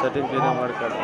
Setting ಮಾಡ್ಕೊಳ್ಳಿ.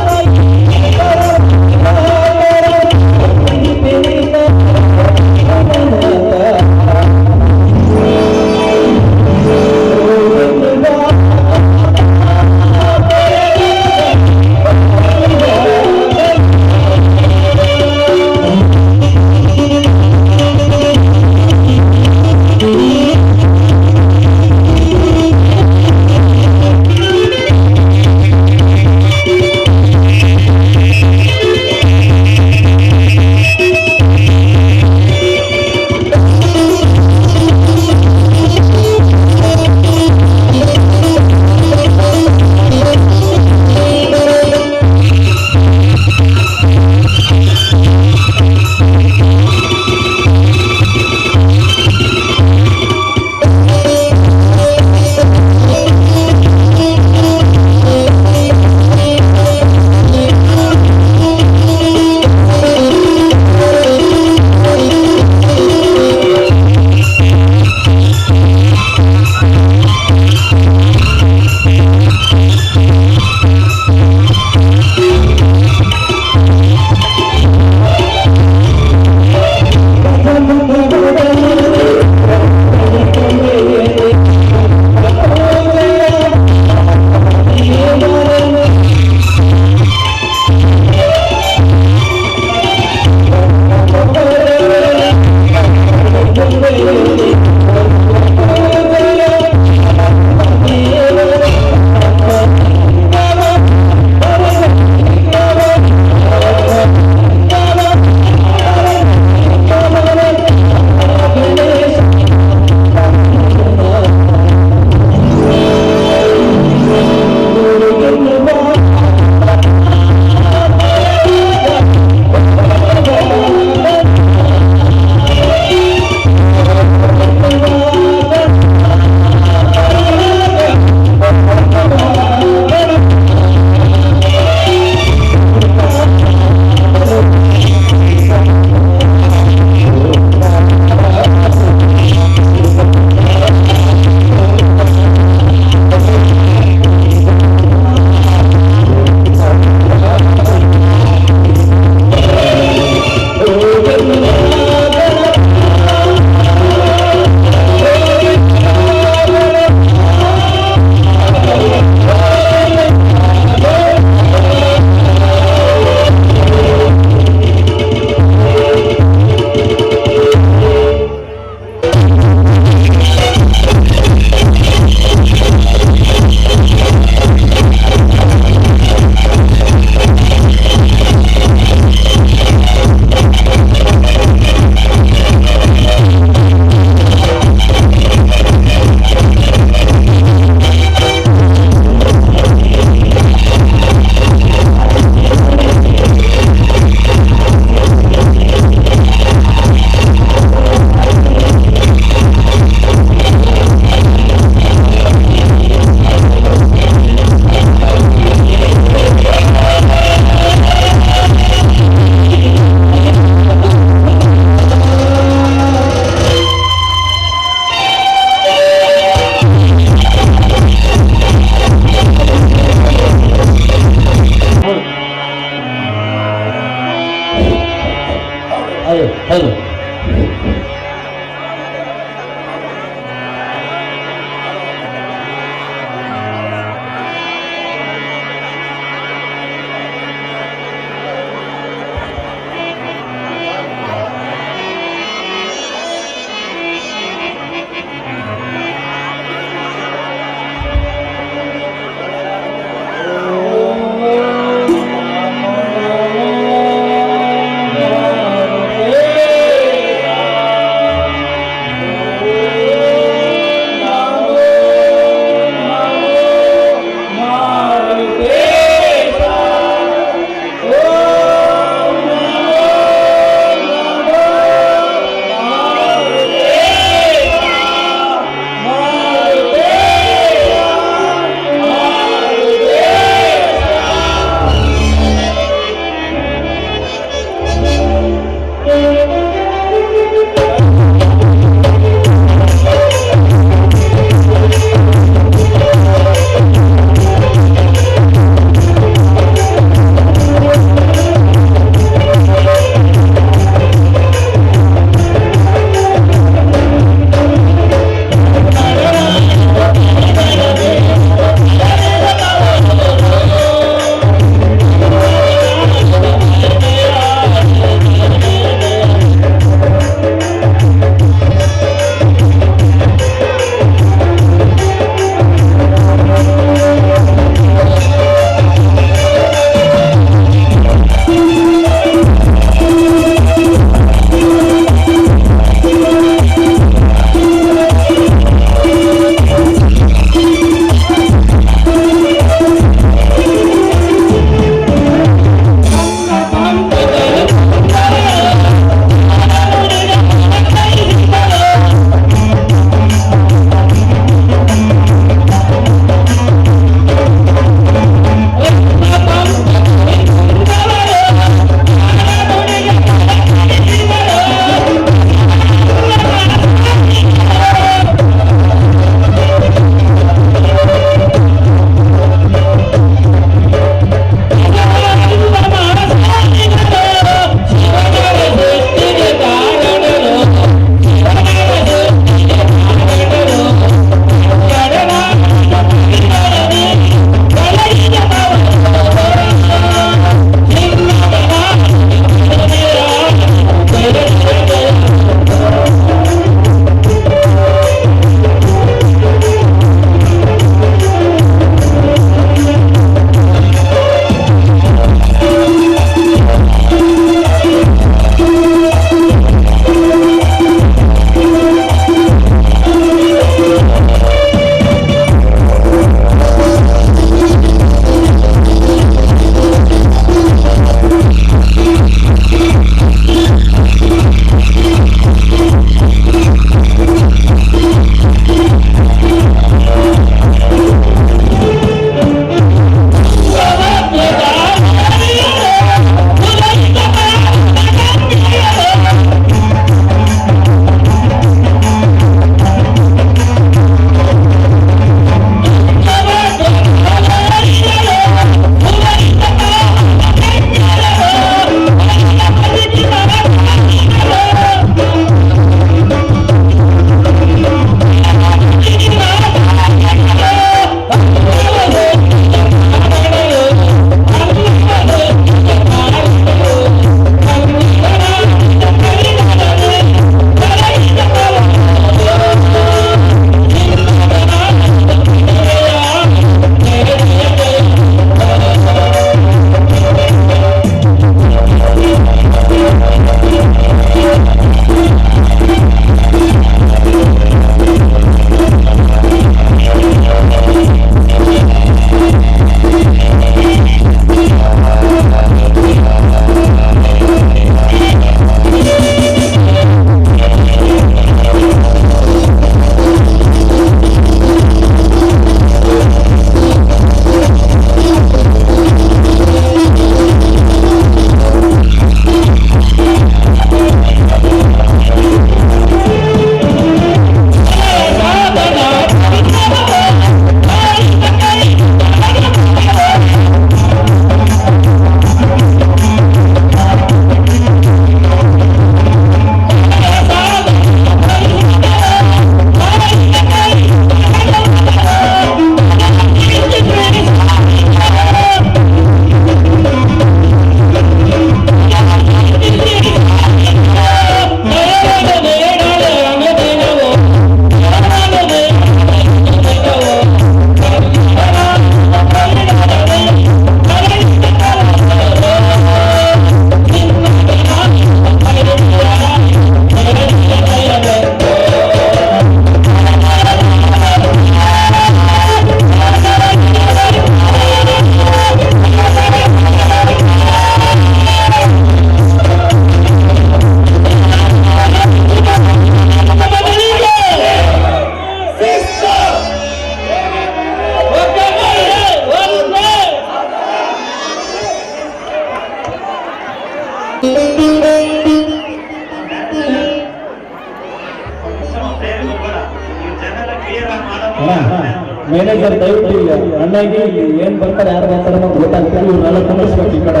Manager ದಯವಿಟ್ಟು ಇಲ್ಲ ಅಣ್ಣಾಗಿ ಏನ್ ಬರ್ತಾರೆ ಯಾರು ಬರ್ತಾರೆ ಅನ್ನೋದು ಗೊತ್ತಾಗುತ್ತೆ ಇವ್ರನ್ನೆಲ್ಲ ಕುಂದಿಸ್ಬೇಕು ಈ ಕಡೆ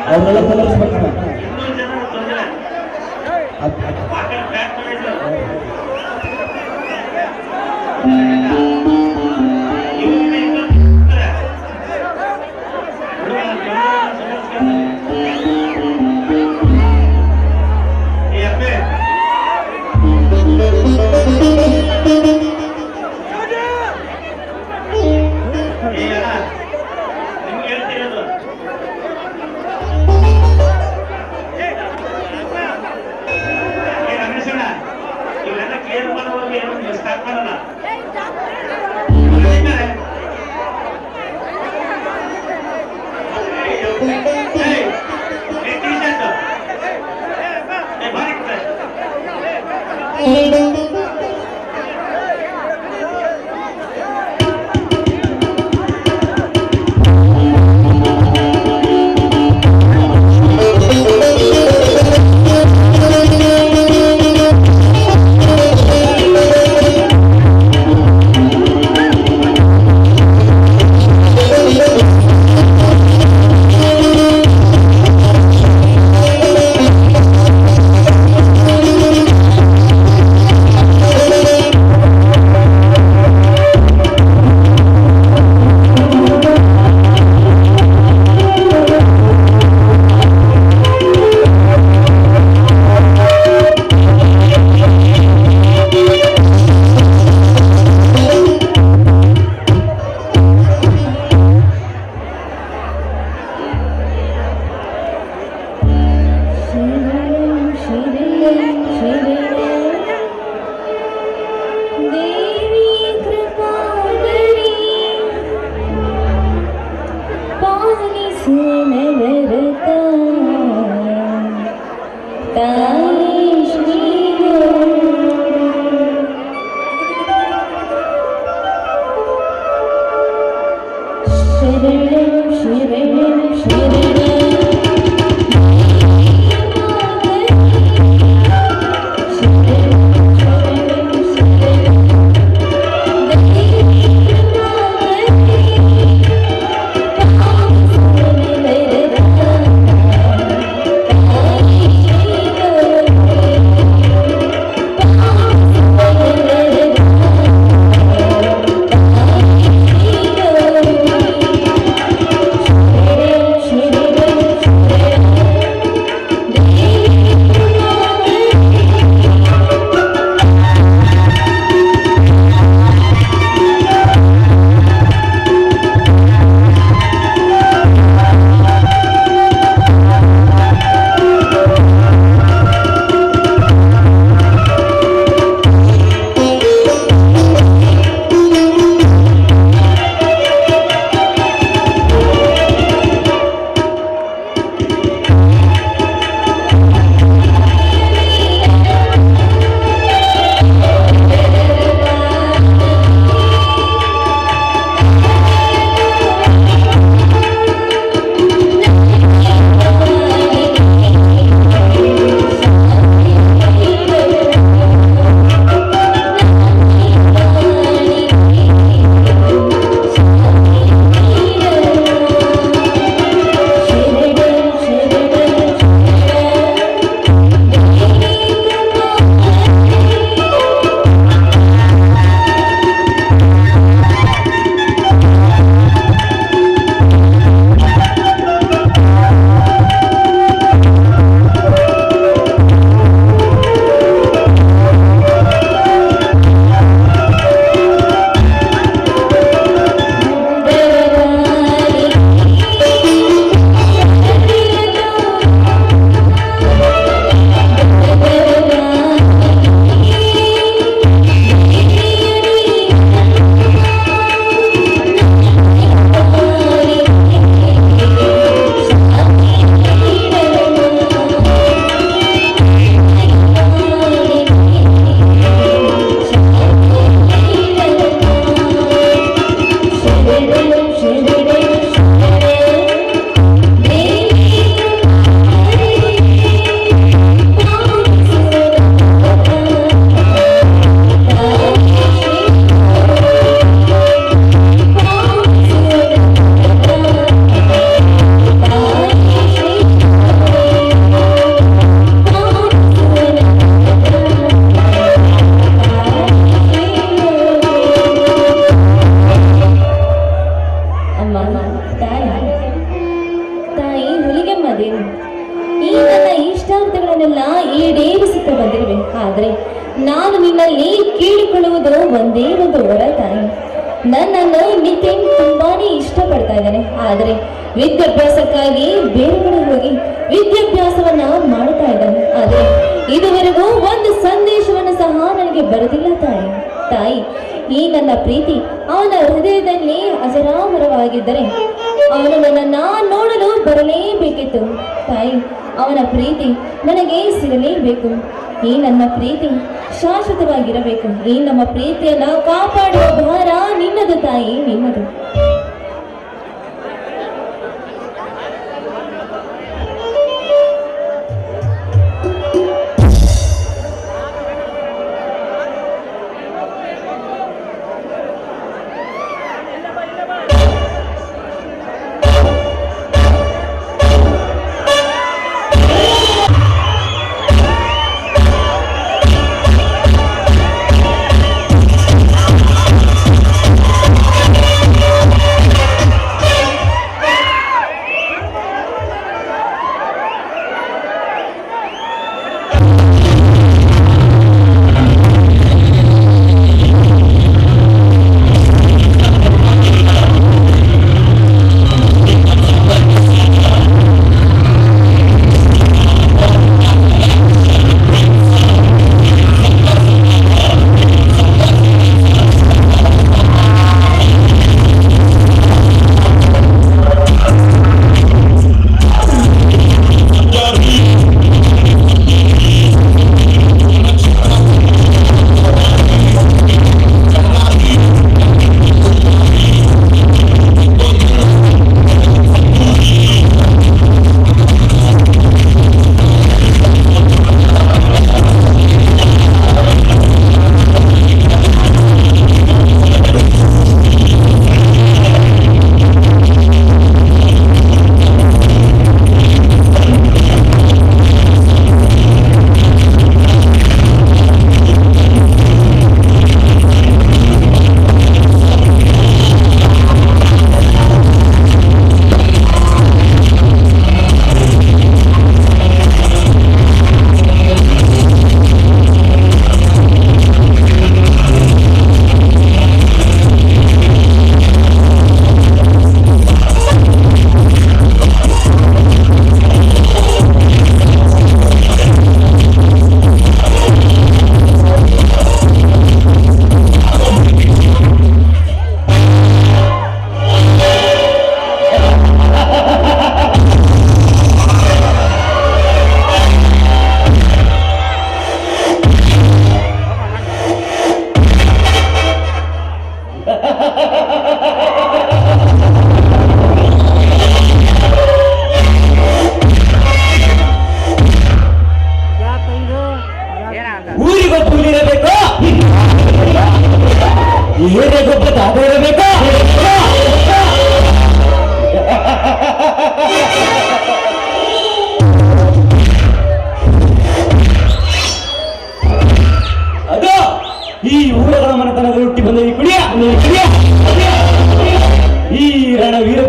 ಅವ್ರನ್ನೆಲ್ಲ ಕುಂದಿಸ್ಬೇಕು ಪ್ರೀತಿಸುತ್ತಾ ಬಂದಿರುವೆ. ಆದರೆ ನಾನು ನಿನ್ನಲ್ಲಿ ಕೇಳಿಕೊಳ್ಳುವುದು ಒಂದೇ ಒಂದು ವರ ತಾಯಿ. ನನ್ನನ್ನು ನಿತಿನ್ ತುಂಬಾನೇ ಇಷ್ಟಪಡ್ತಾ ಇದ್ದಾನೆ. ಆದರೆ ವಿದ್ಯಾಭ್ಯಾಸಕ್ಕಾಗಿ ಬೇರೆ ಕಡೆ ಹೋಗಿ ವಿದ್ಯಾಭ್ಯಾಸವನ್ನ ಮಾಡ್ತಾ ಇದ್ದಾನೆ. ಆದರೆ ಇದುವರೆಗೂ ಒಂದು ಸಂದೇಶವನ್ನು ಸಹ ನನಗೆ ಬರೆದಿಲ್ಲ ತಾಯಿ. ತಾಯಿ, ಈ ನನ್ನ ಪ್ರೀತಿ ಅವನ ಹೃದಯದಲ್ಲಿ ಅಜರಾಮರವಾಗಿದ್ದರೆ ಅವನು ನನ್ನನ್ನ ನೋಡಲು ಬರಲೇಬೇಕಿತ್ತು. ತಾಯಿ, ಅವನ ಪ್ರೀತಿ ನನಗೆ ಸಿಗಲೇಬೇಕು. ಈ ನನ್ನ ಪ್ರೀತಿ ಶಾಶ್ವತವಾಗಿರಬೇಕು. ಈ ನಮ್ಮ ಪ್ರೀತಿಯನ್ನ ಕಾಪಾಡುವ ಭಾರ ನಿನ್ನದು ತಾಯಿ, ನಿನ್ನದು.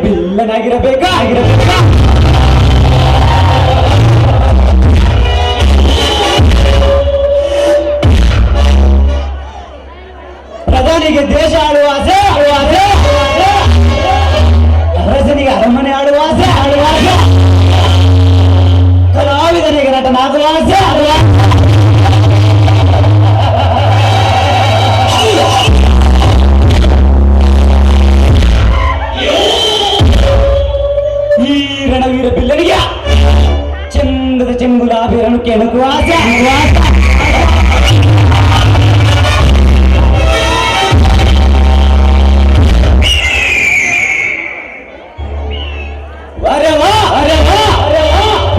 ಬಿಲ್ಲನಾಗಿರಬೇಕಾ ಪ್ರಧಾನಿಗೆ ದೇಶ ಆಳುವ ಆಸೆ ಅರಸನಿಗೆ ಅರಮನೆ ಆಳುವ ಆಸೆ ಕಲಾವಿದನಿಗೆ ನಟನಾಗುವ ಆಸೆ ಈ ರಣವೀರ ಬಿಲ್ಲನಿಗೆ ಚಂದದ ಚೆಂಗುಲಾಭಿರನು ಕೆಣಕುವ ಆಸೆ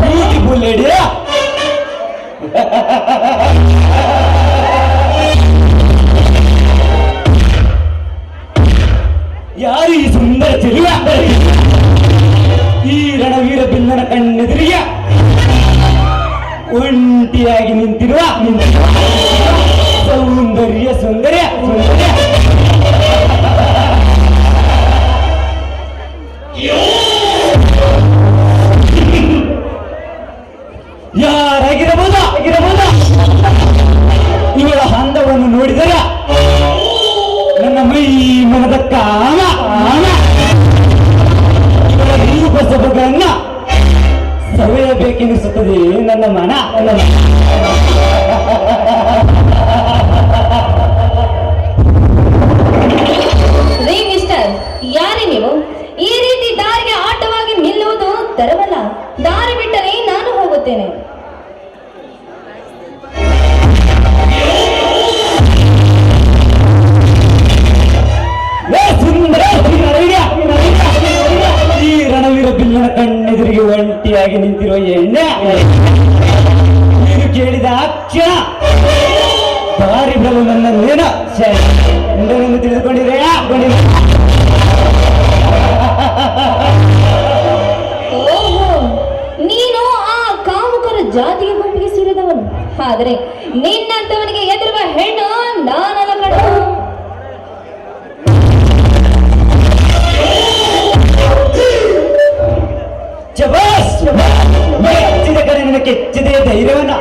ಬ್ಯೂಟಿಫುಲ್ ಲೇಡಿ ಯಾರು ಈ ಸುಂದರ ಚೆಲುವ ಈ ರಣವೀರ ಬಿಲ್ಲನ ಕಣ್ಣೆದುರಿಗೆ ಒಂಟಿಯಾಗಿ ನಿಂತಿರುವ ಸೌಂದರ್ಯ ಸುಂದರ್ಯ ಯಾರಾಗಿರಬಹುದಾ ಕಾಮ ರೂಪ ಸೊಬಗನ್ನ ಸವೆಯಬೇಕೆನಿಸುತ್ತದೆ ನನ್ನ ಮನ. ರೀ ಮಿಸ್ಟರ್, ಯಾರೇ ನೀವು? ಈ ರೀತಿ ದಾರಿಗೆ ಆಟವಾಗಿ ನಿಲ್ಲುವುದು ತರವಲ್ಲ. ದಾರಿ ಬಿಟ್ಟರೆ ನಾನು ಹೋಗುತ್ತೇನೆ. ಈ ರಣವೀರ ಬಿಲ್ಲನ ಕಣ್ಣೆದುರಿಗೆ ಒಂಟಿಯಾಗಿ ನಿಂತಿರುವ ಎಣ್ಣೆ ನೀನು ಕೇಳಿದ ಕ್ಷಣ ದಾರಿ ಬಿಡಲು ನನ್ನನ್ನೇನು ತಿಳಿದುಕೊಂಡಿರೇ? ಓಹೋ, ನೀನು ಆ ಕಾಮುಕರ ಜಾತಿಯ ಗುಂಪಿಗೆ ಸೇರಿದವನು. ಆದರೆ ನಿನ್ನಂತವನಿಗೆ ಎದುರುವ ಹೆಣ್ಣು ನಾನಲ್ಲ ಕಣೋ. ಹೆಚ್ಚಿದ ಕಡೆ ನಿನ್ನ ಕೆಚ್ಚಿದೆ ಧೈರ್ಯವನ್ನ.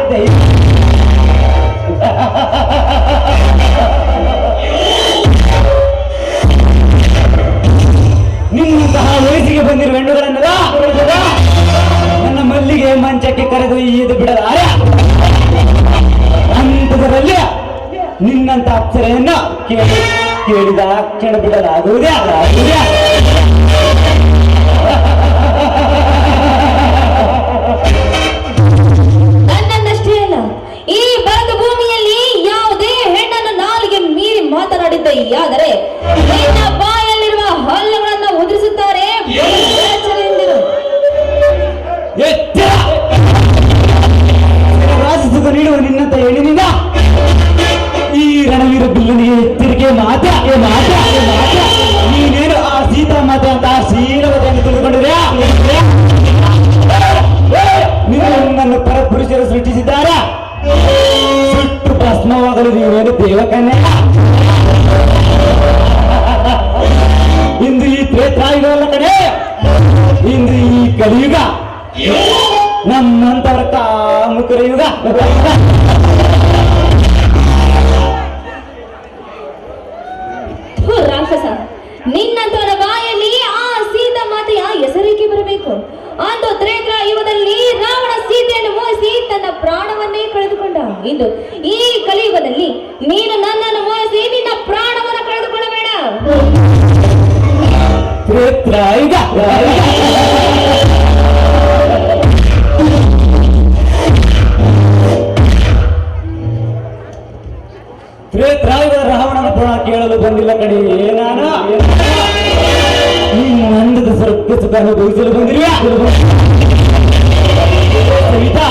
ನಿನ್ನಂತಹ ವಯಸ್ಸಿಗೆ ಬಂದಿರುವ ಹೆಣ್ಣುಗಳನ್ನೆಲ್ಲ ನನ್ನ ಮಲ್ಲಿಗೆ ಮಂಚಕ್ಕೆ ಕರೆದು ಈದು ಬಿಡಲಾರೆ. ಅಂತದರಲ್ಲಿ ನಿನ್ನಂತ ಅಪ್ಸರೆಯನ್ನು ಕೇಳಿದ ಕ್ಷಣ ಬಿಡಲಾಗುವುದೇ ಆಗುವುದೇ. ನನ್ನನ್ನಷ್ಟೇ ಅಲ್ಲ, ಈ ಬರದ ಭೂಮಿಯಲ್ಲಿ ಯಾವುದೇ ಹೆಣ್ಣನ್ನು ನಾಲಿಗೆ ಮೀರಿ ಮಾತನಾಡಿದ್ದೆಯಾದರೆ ನಿನ್ನ ಬಾಯಲ್ಲಿರುವ ಹಲ್ಲುಗಳನ್ನು ಉದುರಿಸುತ್ತಾರೆ. ರಾಜಸುಖ ನೀಡುವ ನಿನ್ನಂತ ಹೆಣ್ಣಿನಿಂದ ಈ ರಣವೀರ ಬಿಲ್ಲನಿಗೆ ಎಚ್ಚರಿಕೆ ಮಾತ. ನೀನೇನು ಆ ಸೀತಾ ಮಾತೆ ಅಂತ ಶೀಲವತೆಯನ್ನು ತಿಳಿದುಕೊಂಡಿದೆ. ನಿನ್ನನ್ನು ಪರಪುರುಷರು ಸೃಷ್ಟಿಸಿದ್ದಾರೆ. ಸುಟ್ಟು ಭಸ್ಮವಾಗಲು ನೀವೇನು ದೇವಕನ್ಯೆ. ಇಂದು ಈ ತ್ರೇತಾಯುಗವಲ್ಲ ಕಡೆ, ಇಂದು ಈ ಕಲಿಯುಗ ನಮ್ಮಂತವರ ಕಾಮುಕರ ಯುಗ. ರಾಕ್ಷಸ, ನಿನ್ನಂತವರ ಬಾಯಲ್ಲಿ ಆ ಸೀತಾ ಮಾತೆಯ ಹೆಸರೇಕೆ ಬರಬೇಕು? ಅಂದು ತ್ರೇತ್ರ ಯುಗದಲ್ಲಿ ರಾವಣ ಸೀತೆಯನ್ನು ಮೋಹಿಸಿ ತನ್ನ ಪ್ರಾಣವನ್ನೇ ಕಳೆದುಕೊಂಡ. ಇಂದು ಈ ಕಲಿಯುಗದಲ್ಲಿ ನೀನು ನನ್ನನ್ನು ಮೋಹಿಸಿ ನಿನ್ನ ಪ್ರಾಣವನ್ನು ಕಳೆದುಕೊಳ್ಳಬೇಡ. ತ್ರೇತಾಯುಗ ತ್ರೇತಾಯುಗದ ರಾವಣನ ಪ್ರಾಣ ಕೇಳಲು ಬಂದಿಲ್ಲ ಕಡೆ. ನಾನು ನೀನು ನಂದದ ಸ್ವರ್ಗ ಸುಖ ಅನುಭವಿಸಲು ಬಂದಿರುವೆ. ಸವಿತಾ,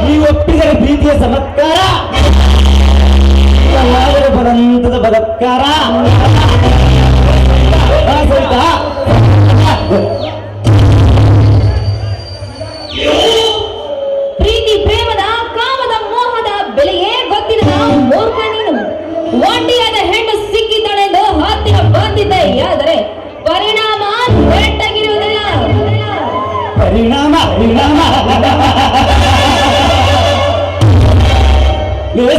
ನೀವು ಒಪ್ಪಿದರೆ ಪ್ರೀತಿಯ ಚಮತ್ಕಾರ, ಇಲ್ಲವಾದರೆ ಬಲಂತದ ಬಲತ್ಕಾರ. ಸವಿತಾ, ಪ್ರೀತಿ ಪ್ರೇಮದ ಕಾಮದ ಮೋಹದ ಬೆಲೆಯೇ ಗೊತ್ತಿಲ್ಲದ ಮೂರ್ಖ ನೀನು. ಒಂಟಿಯಾದ ಹೆಣ್ಣು ಸಿಕ್ಕಿದ್ದಾಳೆಂದು ಹತ್ತಿರ ಬಂದಿದ್ದೆಯಾದರೆ ಪರಿಣಾಮ ನೆಟ್ಟಗಿರುವುದಿಲ್ಲ. ಪರಿಣಾಮ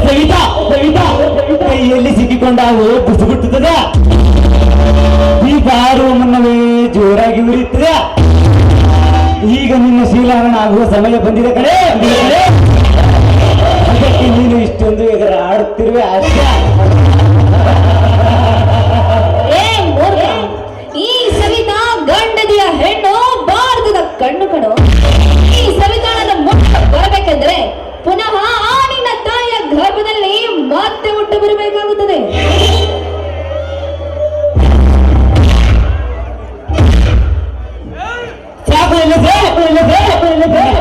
ಸವಿತಾ, ಕೈಯಲ್ಲಿ ಸಿಕ್ಕಿಕೊಂಡಾವು ಕುಸಿಗುಟ್ಟುತ್ತದೆ. ಈ ಬಾರುವ ಮುನ್ನವೇ ಜೋರಾಗಿ ಉರಿಯುತ್ತದೆ. ಈಗ ನಿನ್ನ ಶೀಲವನ್ನ ಆಗುವ ಸಮಯ ಬಂದಿದೆ ಕಡೆ. ಅದಕ್ಕೆ ನೀನು ಇಷ್ಟೊಂದು ಆಡುತ್ತಿರುವೆ ಅಷ್ಟೇ. ಏ ಮೂರ್ಖ, ಈ ಸವಿತಾ ಗಂಡದಿಯ ಹೆಣ್ಣು ಭಾರತದ ಕಣ್ಣು ಕಣು. ಈ ಸವಿತಾಳನ್ನು ಮುಟ್ಟ ಬರಬೇಕೆಂದರೆ ಪುನಃ ಆ ನಿನ್ನ ತಾಯಿಯ ಗರ್ಭದಲ್ಲಿ ಮತ್ತೆ ಹುಟ್ಟು ಬರಬೇಕಾಗುತ್ತದೆ.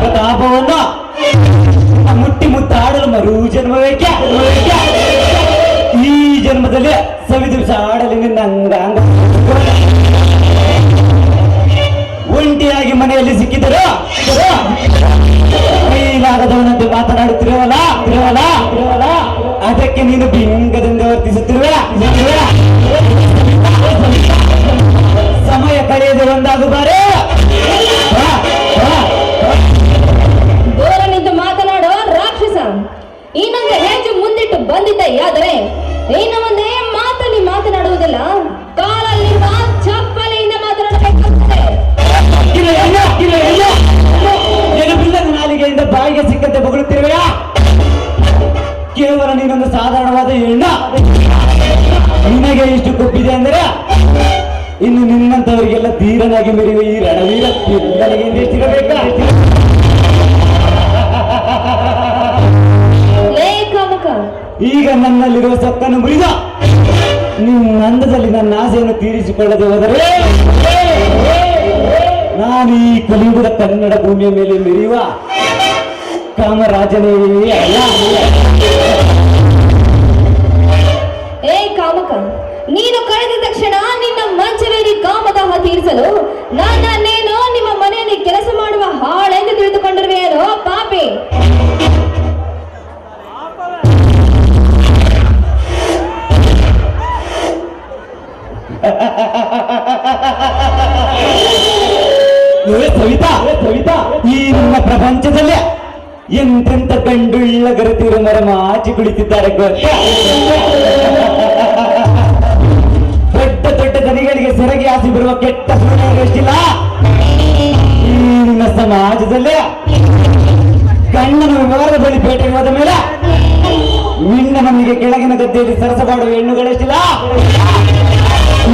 ಪ್ರತಾಪವನ್ನ ಮುಟ್ಟಿ ಮುತ್ತಾಡಲು ಮರು ಜನ್ಮ ಬೇಕೆ. ಈ ಜನ್ಮದಲ್ಲಿ ಸವಿದಿವಸ ಆಡಲಿ ನಿನ್ನ ಅಂಗಾಂಗ. ಒಂಟಿಯಾಗಿ ಮನೆಯಲ್ಲಿ ಸಿಕ್ಕಿದರು ಕೈಲಾಗದವನಂತೆ ಮಾತನಾಡುತ್ತಿರುವಲ್ಲ. ಅದಕ್ಕೆ ನೀನು ಬಿಂಗದಿಂದ ವರ್ತಿಸುತ್ತಿರುವೆ. ಸಮಯ ಕಳೆಯದೆ ಒಂದಾಗುಬಾರೆ. ದೂರ ನಿಂತು ಮಾತನಾಡೋ ರಾಕ್ಷಸ, ಇನ್ನೊಂದು ಹೆಜ್ಜೆ ಮುಂದಿಟ್ಟು ಬಂದಿದ್ದೆಯಾದರೆ ಇನ್ನು ಮುಂದೆ ಮಾತಲ್ಲಿ ಬಾಯಲ್ಲಿ ಮಾತನಾಡುವುದಲ್ಲ, ಕಾಲಲ್ಲಿರುವ ಚಪ್ಪಲಿಯಿಂದ ಮಾತನಾಡಬೇಕಾಗುತ್ತದೆ. ನೆನಪಿಲ್ಲದ ನಾಲಿಗೆಯಿಂದ ಬಾಯಿಗೆ ಸಿಕ್ಕಂತೆ ಬೊಗಳುತ್ತಿರುವೆಯಾ? ಕೇವಲ ನೀನೊಂದು ಸಾಧಾರಣವಾದ ಹೆಣ್ಣ. ನಿನಗೆ ಇಷ್ಟು ಕೊಬ್ಬಿದೆ ಅಂದರೆ ಇನ್ನು ನಿನ್ನಂತವರಿಗೆಲ್ಲ ಧೀರನಾಗಿ ಮೆರೆಯುವ ಈ ರಣವೀರ ನನಗೆ ಎಷ್ಟಿರಬೇಕಾ? ಲೇ ಕಾಮಕ, ಈಗ ನನ್ನಲ್ಲಿರುವ ಸೊಕ್ಕನ್ನು ಮುರಿದ ನಿನ್ನ ಅಂದದಲ್ಲಿ ನನ್ನ ಆಸೆಯನ್ನು ತೀರಿಸಿಕೊಳ್ಳದೆ ಹೋದರೆ ನಾನು ಈ ಕಲಿಯುಗದ ಕನ್ನಡ ಭೂಮಿಯ ಮೇಲೆ ಮೆರೆಯುವ ಕಾಮರಾಜನೇ ಅಲ್ಲ. ಏ ಕಾಮಕ, ನೀನು ಕಳೆದ ತಕ್ಷಣ ನಿನ್ನ ಮಂಚವೇರಿ ಕಾಮದಾಹ ತೀರಿಸಲು ನನ್ನೇನೋ ನಿಮ್ಮ ಮನೆಯಲ್ಲಿ ಕೆಲಸ ಮಾಡುವ ಹಾಳೆಂದು ತಿಳಿದುಕೊಂಡಿರುವೆಯೋ ಪಾಪಿ. ಸವಿತಾ, ಈ ನಿಮ್ಮ ಪ್ರಪಂಚದಲ್ಲಿ ಎಂತೆಂತ ಗಂಡುಳ್ಳ ಗರತಿರು ಮರಮಾಚಿ ಕುಳಿತಿದ್ದಾರೆ ಗೊತ್ತಾ? ದೊಡ್ಡ ದೊಡ್ಡ ದನಿಗಳಿಗೆ ಸೆರಗಿ ಆಸಿ ಬರುವ ಕೆಟ್ಟ ಸುಳ್ಳಿಲ್ಲ. ಈ ನಿಮ್ಮ ಸಮಾಜದಲ್ಲಿ ಗಂಡನ ವಿವಾದ ಬಳಿ ಪೇಟೆಗೆ ಹೋದ ಮೇಲೆ ನಿನ್ನ ನಮಗೆ ಕೆಳಗಿನ ಗದ್ದೆಯಲ್ಲಿ ಸರಸವಾಡುವ ಹೆಣ್ಣುಗಳೆಷ್ಟಿಲ್ಲ.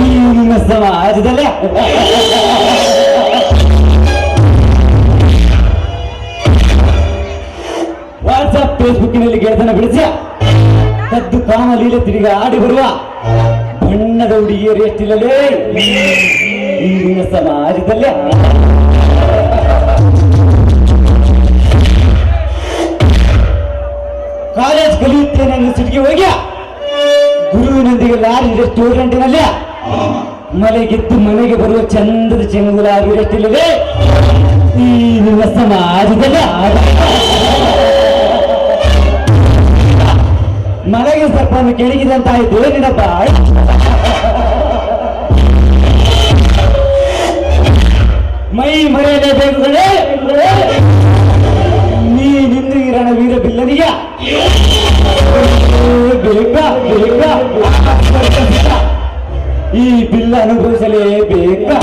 ಈ ನಿಮ್ಮ ಸಮಾಜದಲ್ಲಿ ವಾಟ್ಸ್ಆಪ್ ಫೇಸ್ಬುಕ್ಕಿನಲ್ಲಿ ಗೆಳೆತನ ಬಿಡಿಸಿ ಕದ್ದು ಕಾಮ ಲೀಲೆ ತಿರುಗಿ ಆಡಿ ಬರುವ ಬಣ್ಣದ ಹುಡುಗಿಯರು ಎಷ್ಟಿಲ್ಲಲೇ ಈ ನಿಮ್ಮ ಸಮಾಜದಲ್ಲಿ. ಕಾಲೇಜ್ ಕಲಿಯುತ್ತೇನೆ ಎಂದು ಸಿಟಿಗೆ ಹೋಗಿ ಗುರುವಿನೊಂದಿಗೆ ಲಾರಿ ರೆಸ್ಟೋರೆಂಟಿನಲ್ಲಿ ಮನೆಗೆದ್ದು ಮನೆಗೆ ಬರುವ ಚಂದದ ಚೆಂಗುಲಾಗಿರಷ್ಟಿಲ್ಲವೇ ಈ ನಿಮ್ಮ ಸಮಾಜದಲ್ಲಿ. ಮನೆಗೆ ಸರ್ಪನ್ನು ಕೆಳಗಿದಂತಾಯಿತು ನಿನ್ನಪ್ಪ. ಮೈ ಮರೆಯಲೇಬೇಕುಗಳೇ ನೀನಿಂದು ಈ ರಣವೀರ ಬಿಲ್ಲನಿಗೆ ಬೇಕಾ ಈ ಬಿಲ್ಲ ಅನುಭವಿಸಲೇಬೇಕಾ?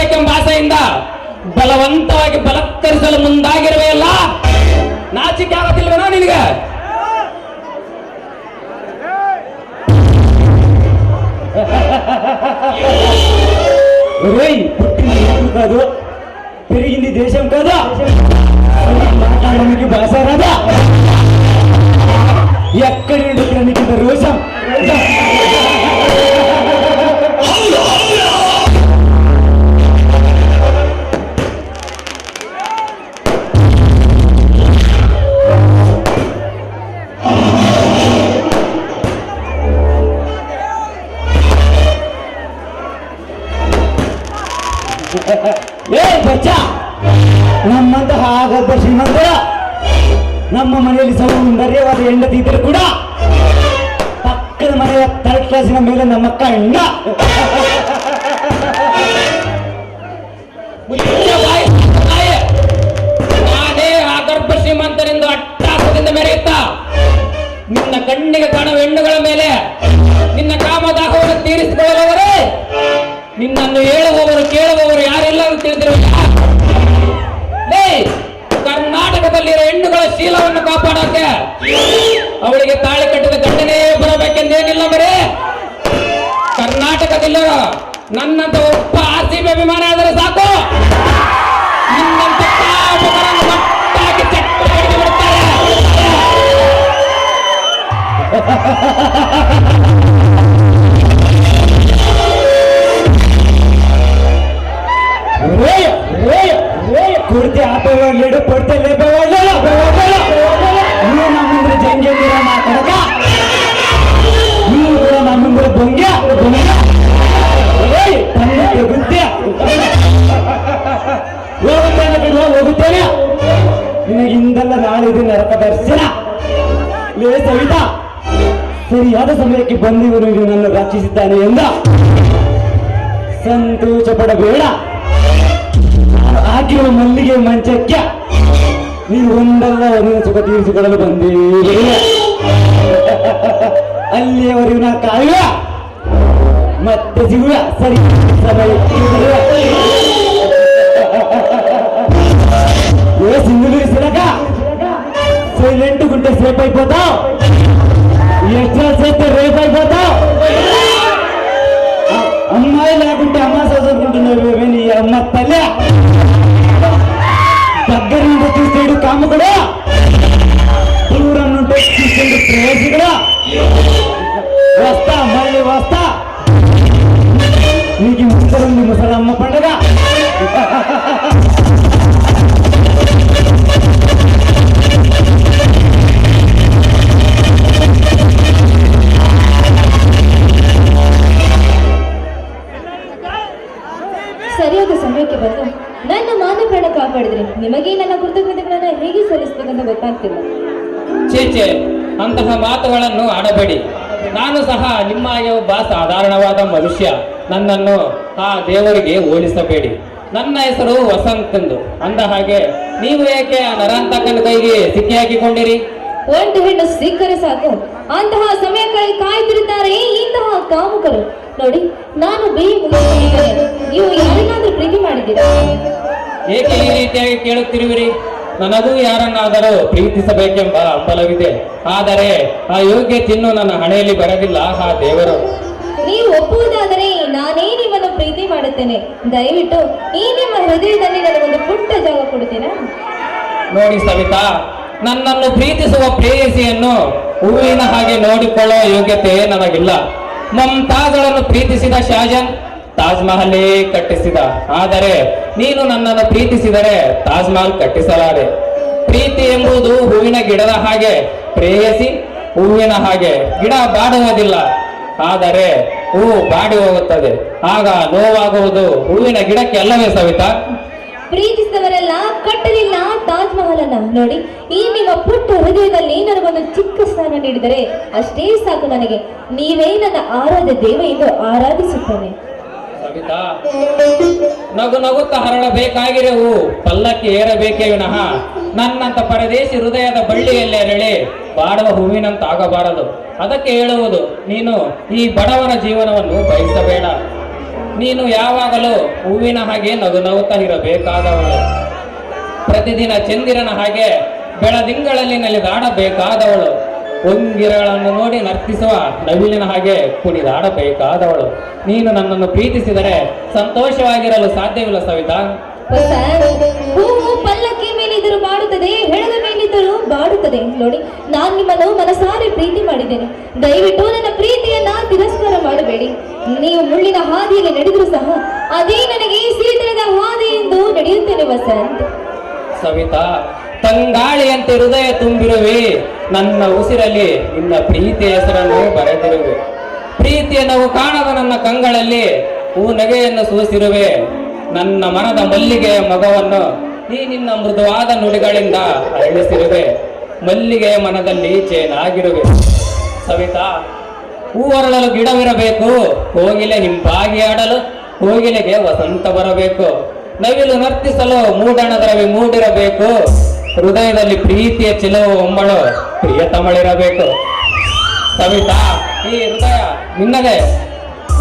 ಪ್ರೀತಿಸಬೇಕೆಂಬ ಆಸೆಯಿಂದ ಬಲವಂತವಾಗಿ ಬಲತ್ಕರಿಸಲು ಮುಂದಾಗಿರುವೆಯಲ್ಲ, ನಾಚಿಕೆ ಆಗುತ್ತಿಲ್ವೇನೋ ನಿನಗೆ? కాదు పెరిగింది దేశం కదా, మాట్లాడడానికి భాష రాదా? ఎక్కడి నుండి నీకు రోషం? ಬಚ್ಚ, ನಮ್ಮಂತಹ ಆಗಬ್ಬ ಶ್ರೀಮಂತರ ನಮ್ಮ ಮನೆಯಲ್ಲಿ ಸೌಂದರ್ಯವಾದ ಹೆಂಡತಿ ಇದ್ದರೂ ಕೂಡ ಪಕ್ಕದ ಮನೆಯ ಥರ್ಡ್ ಕ್ಲಾಸಿನ ಮೇಲೆ ನಮ್ಮ ಕಣ್ಣ. ನಾನೇ ಆಗರ್ಭ ಶ್ರೀಮಂತರೆಂದು ಅಟ್ಟಾಸದಿಂದ ಮೆರೆಯುತ್ತ ನಿನ್ನ ಕಣ್ಣಿಗೆ ಕಾಣುವ ಹೆಣ್ಣುಗಳ ಮೇಲೆ ನಿನ್ನ ಕಾಮದಾಹವನ್ನು ತೀರಿಸಿಕೊಳ್ಳುವವರೇ, ನಿನ್ನನ್ನು ಹೇಳುವವರು ಕೇಳುವವರು ಯಾರೆಲ್ಲ ತಿಳಿದಿರಲಿಲ್ಲ. ಕರ್ನಾಟಕದಲ್ಲಿರೋ ಹೆಣ್ಣುಗಳ ಶೀಲವನ್ನು ಕಾಪಾಡೋಕೆ ಅವಳಿಗೆ ತಾಳಿ ಕಟ್ಟಿದ ಗಂಡನೇ ಬರಬೇಕೆಂದೇನಿಲ್ಲ ಬರೇ. ಕರ್ನಾಟಕದಲ್ಲಿರೋ ನನ್ನಂತ ಒಬ್ಬ ಆರ್ಸಿಬಿ ಅಭಿಮಾನ ಆದರೆ ಸಾಕು, ನಿನ್ನಂತ ಕಾಮಕರನ್ನು ಒಟ್ಟಾಗಿ ಚಟ್ಟ ಹಿಡಿದು ಬಿಡುತ್ತಾರೆ. ಕೊಡ್ತೆ ಆಪವಾಗ್ಲೇಡು ಕೊಡ್ತೆ ಲೇಪವಾಗ್ಲಲ್ಲ ನೀವು ನಮ್ಮಂದ್ರೆ ಜಂಗೇಂದ್ರ ಮಾತಾಡಕ, ನೀವು ಕೂಡ ನಮ್ಮಂದ್ರೆ ಬೊಂಗ್ಯ ತನ್ನ ಗುದ್ದೆ ಹೋಗುತ್ತೇನೆ ಬಿಡುವ, ಹೋಗುತ್ತೇನೆ. ನಿನಗಿಂದಲ್ಲ ನಾಳೆ ಇದು ನರಕ ದರ್ಶನ. ಲೇ ಸವಿತಾ, ಸರಿಯಾದ ಸಮಯಕ್ಕೆ ಬಂದಿವನು ನನ್ನನ್ನು ರಕ್ಷಿಸಿದ್ದಾನೆ ಎಂದ ಸಂತೋಷ ಪಡಬೇಡ. ಹಾಕಿರುವ ಮಲ್ಲಿಗೆ ಮಂಚಕ್ಕೆ ನೀವು ಒಂದಲ್ಲ ಒಂದಿನ ಸುಖ ತೀರಿಸಿಕೊಳ್ಳಲು ಬಂದೇ. ಅಲ್ಲಿಯವರೆಗೂ ನಾ ಕಾಯುವ, ಮತ್ತೆ ಸಿಗುವ ಸರಿ ಸಮಯಕ್ಕೆ. సింగిల్ సిలక సైలెంట్ గుంటే సేఫ్ అయిపోతావు, ఎక్స్ట్రా చేస్తే రేప్ అయిపోతావు. అమ్మాయి లేకుంటే అమ్మ చదువుకుంటున్నావు నీ అమ్మ తల్లి. దగ్గర నుండి చూసేడు కాము కూడా, దూరం నుండి చూసేడు ప్రేసి కూడా. వస్తా మళ్ళీ వస్తా, నీకు ముసలుంది ముసలమ్మ పండుగ. ಸರಿಯಾದ ಸಮಯಕ್ಕೆ ಬಂದು ನನ್ನ ಮಾನಪ್ರಾಣ ಕಾಪಾಡಿದ್ರೆ ನಿಮಗೆ ನನ್ನ ಕೃತಜ್ಞತೆಗಳನ್ನ ಹೇಗೆ ಸಲ್ಲಿಸಬೇಕಂತ ಗೊತ್ತಾಗ್ತಿಲ್ಲ. ಚೇಚೆ, ಅಂತಹ ಮಾತುಗಳನ್ನು ಆಡಬೇಡಿ. ನಾನು ಸಹ ನಿಮ್ಮ ಒಬ್ಬ ಸಾಧಾರಣವಾದ ಮನುಷ್ಯ. ನನ್ನನ್ನು ಆ ದೇವರಿಗೆ ಹೋಲಿಸಬೇಡಿ. ನನ್ನ ಹೆಸರು ವಸಂತ್ ಎಂದು. ಅಂದ ಹಾಗೆ ನೀವು ಏಕೆ ಆ ನರಾಂತಕನ ಕೈಗೆ ಸಿಕ್ಕಿ ಹಾಕಿಕೊಂಡಿರಿ? ಒಂದು ಹೆಣ್ಣು ಸಿಕ್ಕರೆ ಸಾಕು, ಅಂತಹ ಸಮಯಕ್ಕಾಗಿ ಕಾಯ್ತಿರುತ್ತಾರೆ ಇಂತಹ ಕಾಮುಕರು. ನೋಡಿ, ನಾನು ಬಿಎ ಮುಗಿಸಿದ್ದೇನೆ, ನೀವು ಯಾರಿಗಾದ್ರೂ ಪ್ರೀತಿ ಮಾಡಿದ್ದೀರಾ? ಏಕೆ ಈ ರೀತಿಯಾಗಿ ಕೇಳುತ್ತಿರುವಿರಿ? ನನಗೂ ಯಾರನ್ನಾದರೂ ಪ್ರೀತಿಸಬೇಕೆಂಬ ಹಂಬಲವಿದೆ. ಆದರೆ ಆ ಯೋಗ್ಯ ಚಿನ್ನು ನನ್ನ ಹಣೆಯಲ್ಲಿ ಬರಲಿಲ್ಲ ಆ ದೇವರು. ನೀವು ಒಪ್ಪುವುದಾದರೆ ನಾನೇ ನಿಮ್ಮನ್ನು ಪ್ರೀತಿ ಮಾಡುತ್ತೇನೆ. ದಯವಿಟ್ಟು ಈ ನಿಮ್ಮ ಹೃದಯದಲ್ಲಿ ನನಗೊಂದು ಪುಟ್ಟ ಜಾಗ ಕೊಡುತ್ತೀರಾ? ನೋಡಿ ಸವಿತಾ, ನನ್ನನ್ನು ಪ್ರೀತಿಸುವ ಪ್ರೇಯಸಿಯನ್ನು ಹೂವಿನ ಹಾಗೆ ನೋಡಿಕೊಳ್ಳುವ ಯೋಗ್ಯತೆ ನನಗಿಲ್ಲ. ಮಮತಾಜ್ಗಳನ್ನು ಪ್ರೀತಿಸಿದ ಶಾಜನ್ ತಾಜ್ ಮಹಲೇ ಕಟ್ಟಿಸಿದ. ಆದರೆ ನೀನು ನನ್ನನ್ನು ಪ್ರೀತಿಸಿದರೆ ತಾಜ್ ಮಹಲ್ ಕಟ್ಟಿಸಲಾರೆ. ಪ್ರೀತಿ ಎಂಬುದು ಹೂವಿನ ಗಿಡದ ಹಾಗೆ, ಪ್ರೇಯಸಿ ಹೂವಿನ ಹಾಗೆ. ಗಿಡ ಬಾಡುವುದಿಲ್ಲ, ಆದರೆ ಹೂವು ಬಾಡಿ ಹೋಗುತ್ತದೆ. ಆಗ ನೋವಾಗುವುದು ಹೂವಿನ ಗಿಡಕ್ಕೆ ಅಲ್ಲವೇ ಸವಿತಾ? ಪ್ರೀತಿಸಿದವರೆಲ್ಲ ಕಟ್ಟಲಿಲ್ಲ ತಾಜ್ ಮಹಲ್ ಅನ್ನ. ನೋಡಿ, ಈ ನಿಮ್ಮ ಪುಟ್ಟ ಹೃದಯದಲ್ಲಿ ನನಗೊಂದು ಚಿಕ್ಕ ಸ್ಥಾನ ನೀಡಿದರೆ ಅಷ್ಟೇ ಸಾಕು ನನಗೆ. ನೀವೇ ನನ್ನ ಆರಾಧ್ಯ ದೇವ ಎಂದು ಆರಾಧಿಸುತ್ತೇನೆ. ಸವಿತಾ, ನಗು ನಗುತ್ತಾ ಹರಳಬೇಕಾಗಿರೋ ಹೂ ಪಲ್ಲಕ್ಕಿ ಏರಬೇಕೇ ವಿನಃ ನನ್ನಂತ ಪರದೇಶಿ ಹೃದಯದ ಬಳ್ಳಿಯಲ್ಲಿ ಅರಳಿ ಬಾಡುವ ಹೂವಿನಂತಾಗಬಾರದು. ಅದಕ್ಕೆ ಹೇಳುವುದು, ನೀನು ಈ ಬಡವನ ಜೀವನವನ್ನು ಬಯಸಬೇಡ. ನೀನು ಯಾವಾಗಲೂ ಹೂವಿನ ಹಾಗೆ ನಗು ನಗುತ್ತಾ ಇರಬೇಕಾದವಳು. ಪ್ರತಿದಿನ ಚಂದಿರನ ಹಾಗೆ ಬೆಳದಿಂಗಳಲ್ಲಿ ನಲಿದಾಡಬೇಕಾದವಳು. ಉಂಗಿರಗಳನ್ನು ನೋಡಿ ನರ್ತಿಸುವ ನವಿಲಿನ ಹಾಗೆ ಕುಣಿದಾಡಬೇಕಾದವಳು. ನೀನು ನನ್ನನ್ನು ಪ್ರೀತಿಸಿದರೆ ಸಂತೋಷವಾಗಿರಲು ಸಾಧ್ಯವಿಲ್ಲ ಸವಿತಾ. ವಸಂತ್, ಹೂವು ಪಲ್ಲಕ್ಕಿ ಮೇಲಿದ್ದರೂ ಬಾಡುತ್ತದೆ, ಹೆಣದ ಮೇಲಿದ್ದರೂ ಬಾಡುತ್ತದೆ. ನೋಡಿ, ನಾನು ನಿಮ್ಮನ್ನು ಮನಸಾರೆ ಪ್ರೀತಿ ಮಾಡಿದ್ದೇನೆ. ದಯವಿಟ್ಟು ನನ್ನ ಪ್ರೀತಿಯನ್ನ ತಿರಸ್ಕಾರ ಮಾಡಬೇಡಿ. ನೀವು ಮುಳ್ಳಿನ ಹಾದಿಯಲ್ಲಿ ನಡೆದರೂ ಸಹ ಅದೇ ನನಗೆ ಸೀತಳದ ಹಾದಿ ಎಂದು ನಡೆಯುತ್ತೇನೆ ವಸಂತ್. ಸವಿತಾ, ತಂಗಾಳಿಯಂತೆ ಹೃದಯ ತುಂಬಿರುವೆ. ನನ್ನ ಉಸಿರಲ್ಲಿ ನಿನ್ನ ಪ್ರೀತಿಯ ಹೆಸರನ್ನು ಬರೆದಿರುವೆ. ಪ್ರೀತಿಯ ನಾವು ಕಾಣದ ನನ್ನ ಕಂಗಳಲ್ಲಿ ಹೂ ನಗೆಯನ್ನು ಸೂಸಿರುವೆ. ನನ್ನ ಮನದ ಮಲ್ಲಿಗೆಯ ಮಗವನ್ನು ಈ ನಿನ್ನ ಮೃದುವಾದ ನುಡಿಗಳಿಂದ ಅರಳಿಸಿರುವೆ. ಮಲ್ಲಿಗೆಯ ಮನದಲ್ಲಿ ಚೇನಾಗಿರುವೆ. ಸವಿತಾ, ಹೂವರಳಲು ಗಿಡವಿರಬೇಕು, ಕೋಗಿಲೆ ಹಿಂಪಾಗಿ ಆಡಲು ಕೋಗಿಲೆಗೆ ವಸಂತ ಬರಬೇಕು. ನವಿಲು ನರ್ತಿಸಲು ಮೂಡಣದರವಿ ಮೂಡಿರಬೇಕು. ಹೃದಯದಲ್ಲಿ ಪ್ರೀತಿಯ ಚಿಲುವ ಒಮ್ಮಳು ಪ್ರಿಯತಮಳಿರಬೇಕು. ಸವಿತಾ, ಈ ಹೃದಯ ನಿನ್ನದೇ.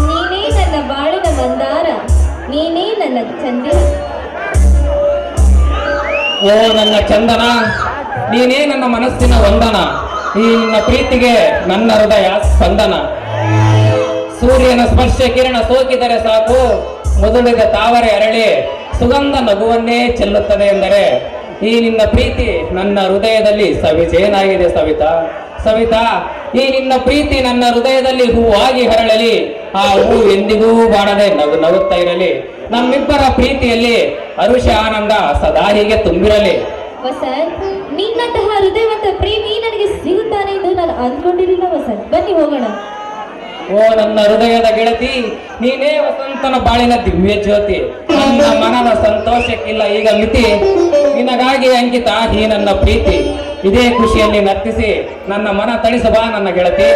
ನೀನೇ ನನ್ನ ಬಾಳಿನ ಮಂದಾರ, ನೀನೇ ನನ್ನ ಚಂದಿರ. ಓ ನನ್ನ ಚಂದನ, ನೀನೇ ನನ್ನ ಮನಸ್ಸಿನ ವಂದನ. ಈ ನಿನ್ನ ಪ್ರೀತಿಗೆ ನನ್ನ ಹೃದಯ ಸ್ಪಂದನ. ಸೂರ್ಯನ ಸ್ಪರ್ಶ ಕಿರಣ ಸೋಕಿದರೆ ಸಾಕು, ಮೊದಲಿದ ತಾವರೆ ಅರಳಿ ಸುಗಂಧ ನಗುವನ್ನೇ ಚೆಲ್ಲುತ್ತದೆ ಎಂದರೆ ಈ ನಿನ್ನ ಪ್ರೀತಿ ನನ್ನ ಹೃದಯದಲ್ಲಿ ಸವಿಜೇನಾಗಿದೆ ಸವಿತಾ. ಸವಿತಾ, ಈ ನಿನ್ನ ಪ್ರೀತಿ ನನ್ನ ಹೃದಯದಲ್ಲಿ ಹೂವಾಗಿ ಹರಳಲಿ. ಆ ಹೂ ಎಂದಿಗೂ ಬಾಡದೆ ನಗು ನಗುತ್ತಾ ಇರಲಿ. ನಮ್ಮಿಬ್ಬರ ಪ್ರೀತಿಯಲ್ಲಿ ಹರುಷ ಆನಂದ ಸದಾ ಹೀಗೆ ತುಂಬಿರಲಿ. ವಸಂತ್, ನಿನ್ನಂತಹ ಹೃದಯವಂತ ಪ್ರೇಮಿ ನನಗೆ ಸಿಗುತ್ತಾನೆ ಎಂದು ನಾನು ಅಂದ್ಕೊಂಡಿರಲಿಲ್ಲ ವಸಂತ್. ಬನ್ನಿ ಹೋಗೋಣ. ಓ ನನ್ನ ಹೃದಯದ ಗೆಳತಿ, ನೀನೇ ವಸಂತನ ಬಾಳಿನ ದಿವ್ಯ ಜ್ಯೋತಿ. ನನ್ನ ಮನದ ಸಂತೋಷಕ್ಕಿಲ್ಲ ಈಗ ಮಿತಿ. ನಿನಗಾಗಿ ಅಂಕಿತ ಈ ನನ್ನ ಪ್ರೀತಿ. ಇದೇ ಖುಷಿಯಲ್ಲಿ ನರ್ತಿಸಿ ನನ್ನ ಮನ ತಣಿಸಬಾ ನನ್ನ ಗೆಳತಿ.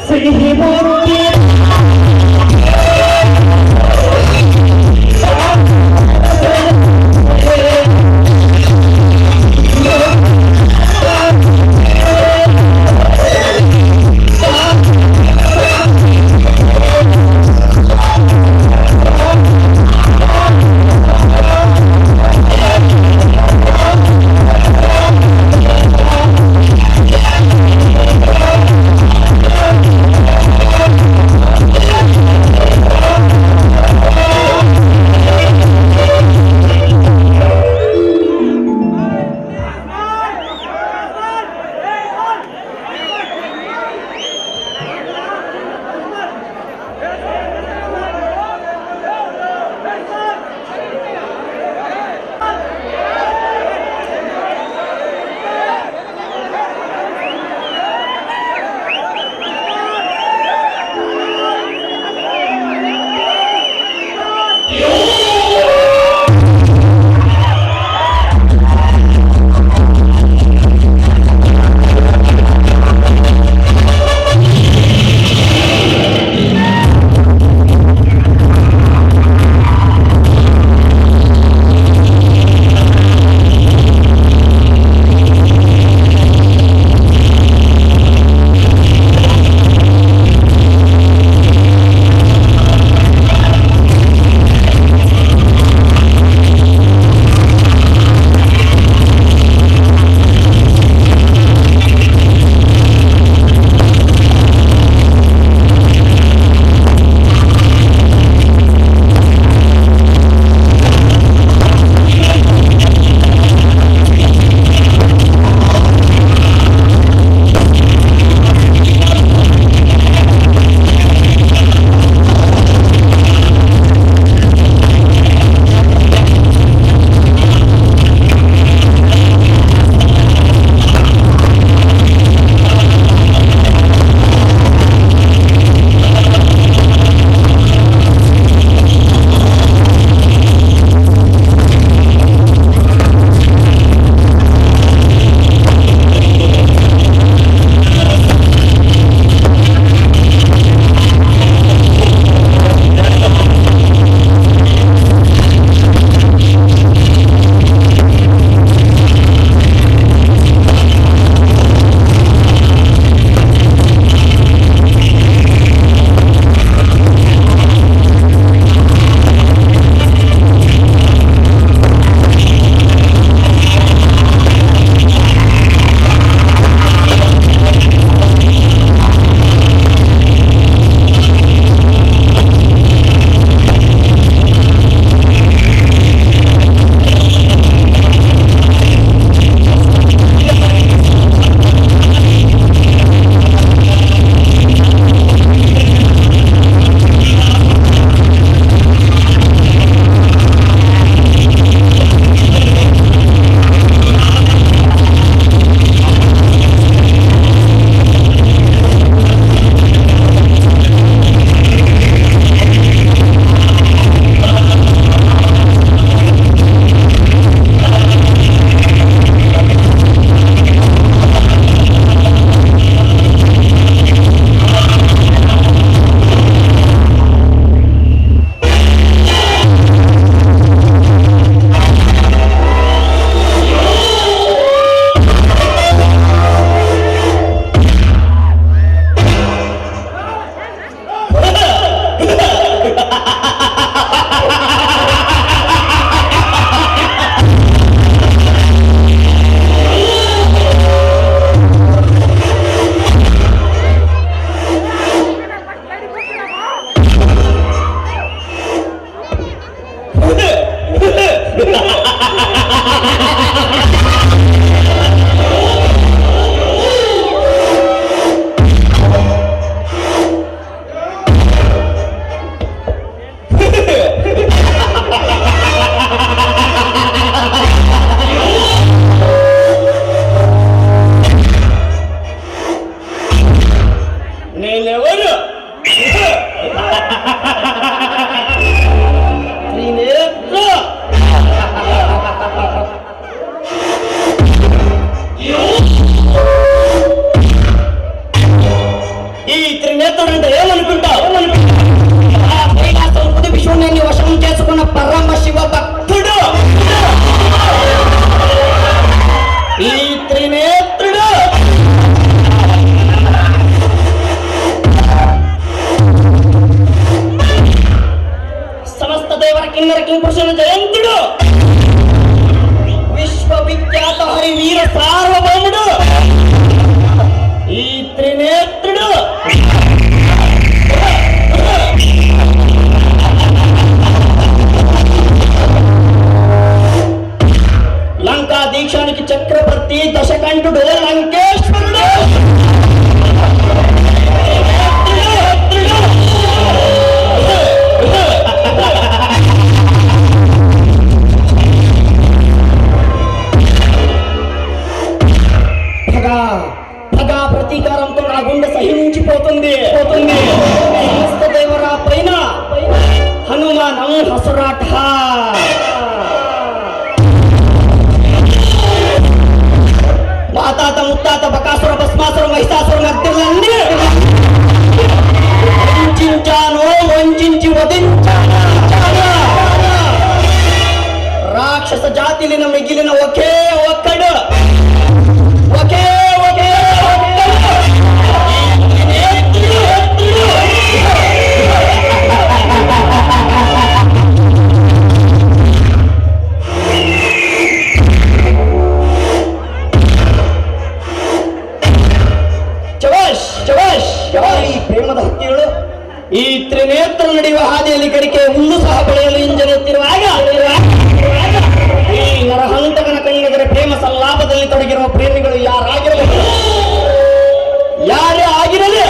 ಸಿಹಿ ಮುದ್ದೆ ఎత్తుడంటే ఏమనుకుంటావు ఆ కైలాసం కుదిపిశూన్యాన్ని వశం చేసుకున్న పరమ శివ భక్తుడు ఈ త్రినేత్రుడు. సమస్త దేవర కిన్నర కింపురుషుల జయంతుడు, విశ్వవిఖ్యాత హరి వీర సార్వభౌముడు ఈ త్రినేత్రుడు. లంకా దీక్షానికి చక్రవర్తి దశకంఠుడు లంకేశ్వరుడు. పగా ప్రతీకారంతో నా గుండె సహించిపోతుంది. సమస్త దేవరా పైన హనుమానం హసురాట. మా తాత ముత్తాత బకాసుర భస్మాసుర మహిషాసుర మర్దులన్నీ వంచాను, వంచి వధించాను. రాక్షస జాతిలిన మిగిలిన ఒకే ఒక్కడు, ఒకే ఒకే ಪ್ರೇಮದ ಹಕ್ಕಿಗಳು ಈ ತ್ರಿನೇತ್ರ ನಡೆಯುವ ಹಾದಿಯಲ್ಲಿ ಕಡಿಕೆ ಹುಲ್ಲು ಸಹ ಬೆಳೆಯಲು ಹಿಂಜರಿಯುತ್ತಿರುವಾಗ ಈ ನರಹಂತಕನ ಕಣ್ಣಿಗೆ ಪ್ರೇಮ ಸಲ್ಲಾಪದಲ್ಲಿ ತೊಡಗಿರುವ ಪ್ರೇಮಿಗಳು ಯಾರಾಗಿರಬಹುದು? ಯಾರೇ ಆಗಿರಲಿ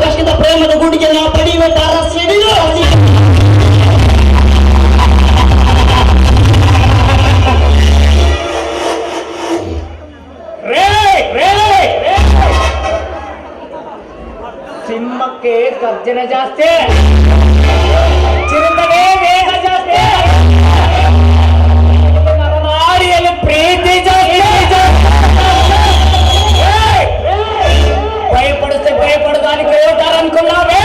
ಕಷ್ಟದ ಪ್ರೇಮದ ಗುಡಿಗೆ ನಾವು ಪಡೆಯುವ ದಾರ ಸಿಡಿದು ಸಿಂಹಕ್ಕೆ ಗರ್ಜನೆ ಜಾಸ್ತಿ, ಚಿರತೆಗೆ ವೇಗ ಜಾಸ್ತಿ, ನರನಾಡಿಯಲ್ಲಿ ಪ್ರೀತಿ ಜಾಸ್ತಿ. ಭಯಪಡದಾనికి ಓಟಾರ ಅನ್ಕೊಂಡಾವೆ.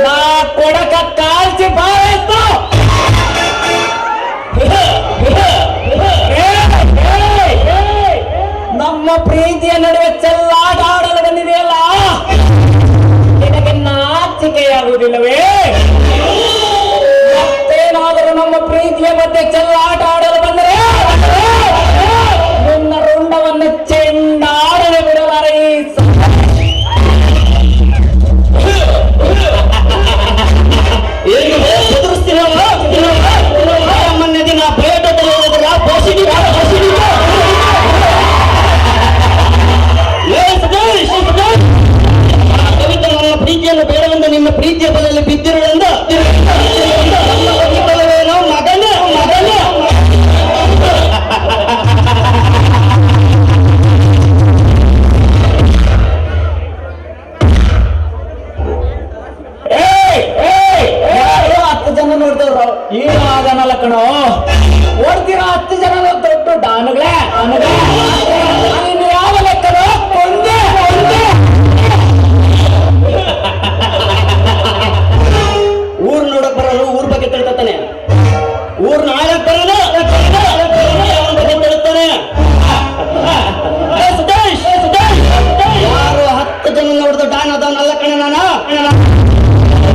ನಾ ಕೊಡಕ ಕಾಲ್ಸಿ ಬಾಯ್ತು. ನಮ್ಮ ಪ್ರೀತಿಯ ನಡುವೆ ಚೆಲ್ಲಾಟ ಆಡಲು ಬಂದಿದೆಯಲ್ಲ, ನಿನಗೆ ನಾಚಿಕೆಯಾಗುವುದಿಲ್ಲವೇ? ಮತ್ತೇನಾದರೂ ನಮ್ಮ ಪ್ರೀತಿಯ ಮಧ್ಯೆ ಚೆಲ್ಲಾಟ ಆಡಲು ಬಂದರೆ ನಿನ್ನ ರುಂಡವನ್ನು ಚೆಂಡಾಡಲು ಬಿಡಲಾರೆ. ಮೊನ್ನೆ ದಿನ ಬೇಟದಲ್ಲಿ ಹೋದ್ರ ಪಾಸಿಟಿವ್ ಕವಿತೆ ನನ್ನ ಪ್ರೀತಿಯನ್ನು ಬೇಡವೆಂದು ನಿನ್ನ ಪ್ರೀತಿಯ ಬದಲಿ ಬಿದ್ದಿರುಳೆಂದು ಬದಲೇನೋ ಮಗನ ಮಗನ. ಯಾರು 10 ಜನ ನೋಡ್ತವ್ರು ಈಗಾಗನಲ್ಲ ಕಣೋ, ಓಡ್ತಿರೋ 10 ಜನ ದೊಡ್ಡ ಡಾನುಗಳೇ. ಯಾವ ಲೆಕ್ಕನೋ ಒಂದೇ ಊರ್ ನೋಡಕ್ ಬರಲು ಊರ್ ಬಗ್ಗೆ ತಿಳ್ತಾನೆ, ಊರ್ನ ಆಳಕ್ ಬರಲು ಅವನ ಬಗ್ಗೆ ತಿಳ್ತಾನೆ. ಯಾರು 10 ಜನ ನೋಡಿದ್ರು ಡಾನ್ ಅದವನಲ್ಲ ಕಣ.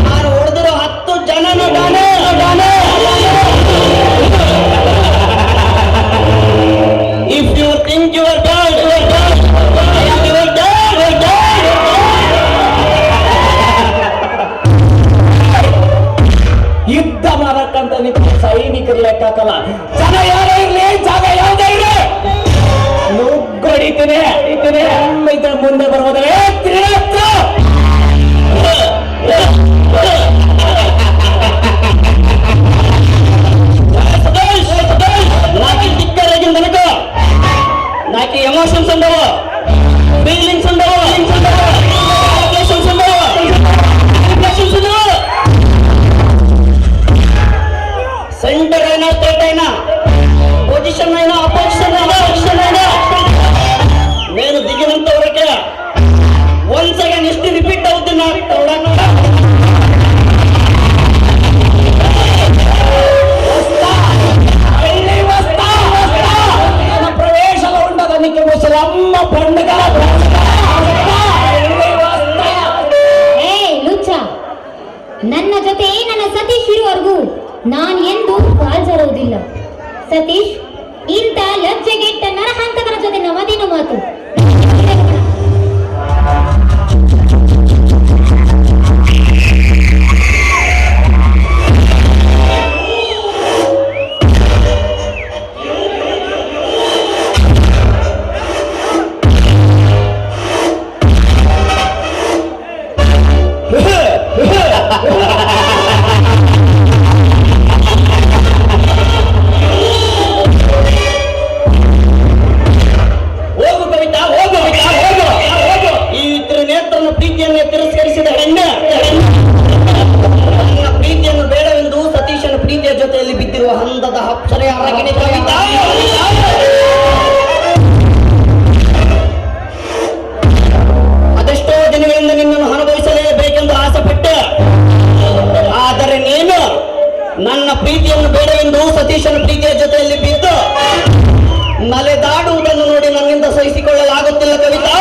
ನಾನು ಹೊಡೆದಿರೋ 10 ಜನನು ಡಾನೆ. If you ಸತೀಶ್, ಇಂಥ ಲಜ್ಜೆಗೆಟ್ಟ ನರಹಂತಕರ ಜೊತೆ ನಮ್ಮದೇನು ಮಾತು? ಹೋಗು ಕವಿತಾ, ಹೋಗು ಈ ತ್ರಿನೇತ್ರನ ಪ್ರೀತಿಯನ್ನೇ ತಿರಸ್ಕರಿಸಿದ ಹೆಣ್ಣು ನನ್ನ ಪ್ರೀತಿಯನ್ನು ಬೇಡವೆಂದು ಸತೀಶನ ಪ್ರೀತಿಯ ಜೊತೆಯಲ್ಲಿ ಬಿದ್ದಿರುವ ಹಂದದ ಅಪ್ಸರೆ ಅರಗಿಣಿ ಕವಿತಾ. ಅದೆಷ್ಟೋ ದಿನಗಳಿಂದ ನಿನ್ನನ್ನು ಅನುಭವಿಸಲೇಬೇಕೆಂದು ಆಸೆಪಟ್ಟೆ. ಆದರೆ ನೀನು ನನ್ನ ಪ್ರೀತಿಯನ್ನು ಬೇಡವೆಂದು ಸತೀಶನ ಪ್ರೀತಿಯ ಜೊತೆಯಲ್ಲಿ ಬಿದ್ದು ನಲೆದಾಡುವುದನ್ನು ನೋಡಿ ನನ್ನಿಂದ ಸಹಿಸಿಕೊಳ್ಳಲಾಗುತ್ತಿಲ್ಲ ಕವಿತಾ.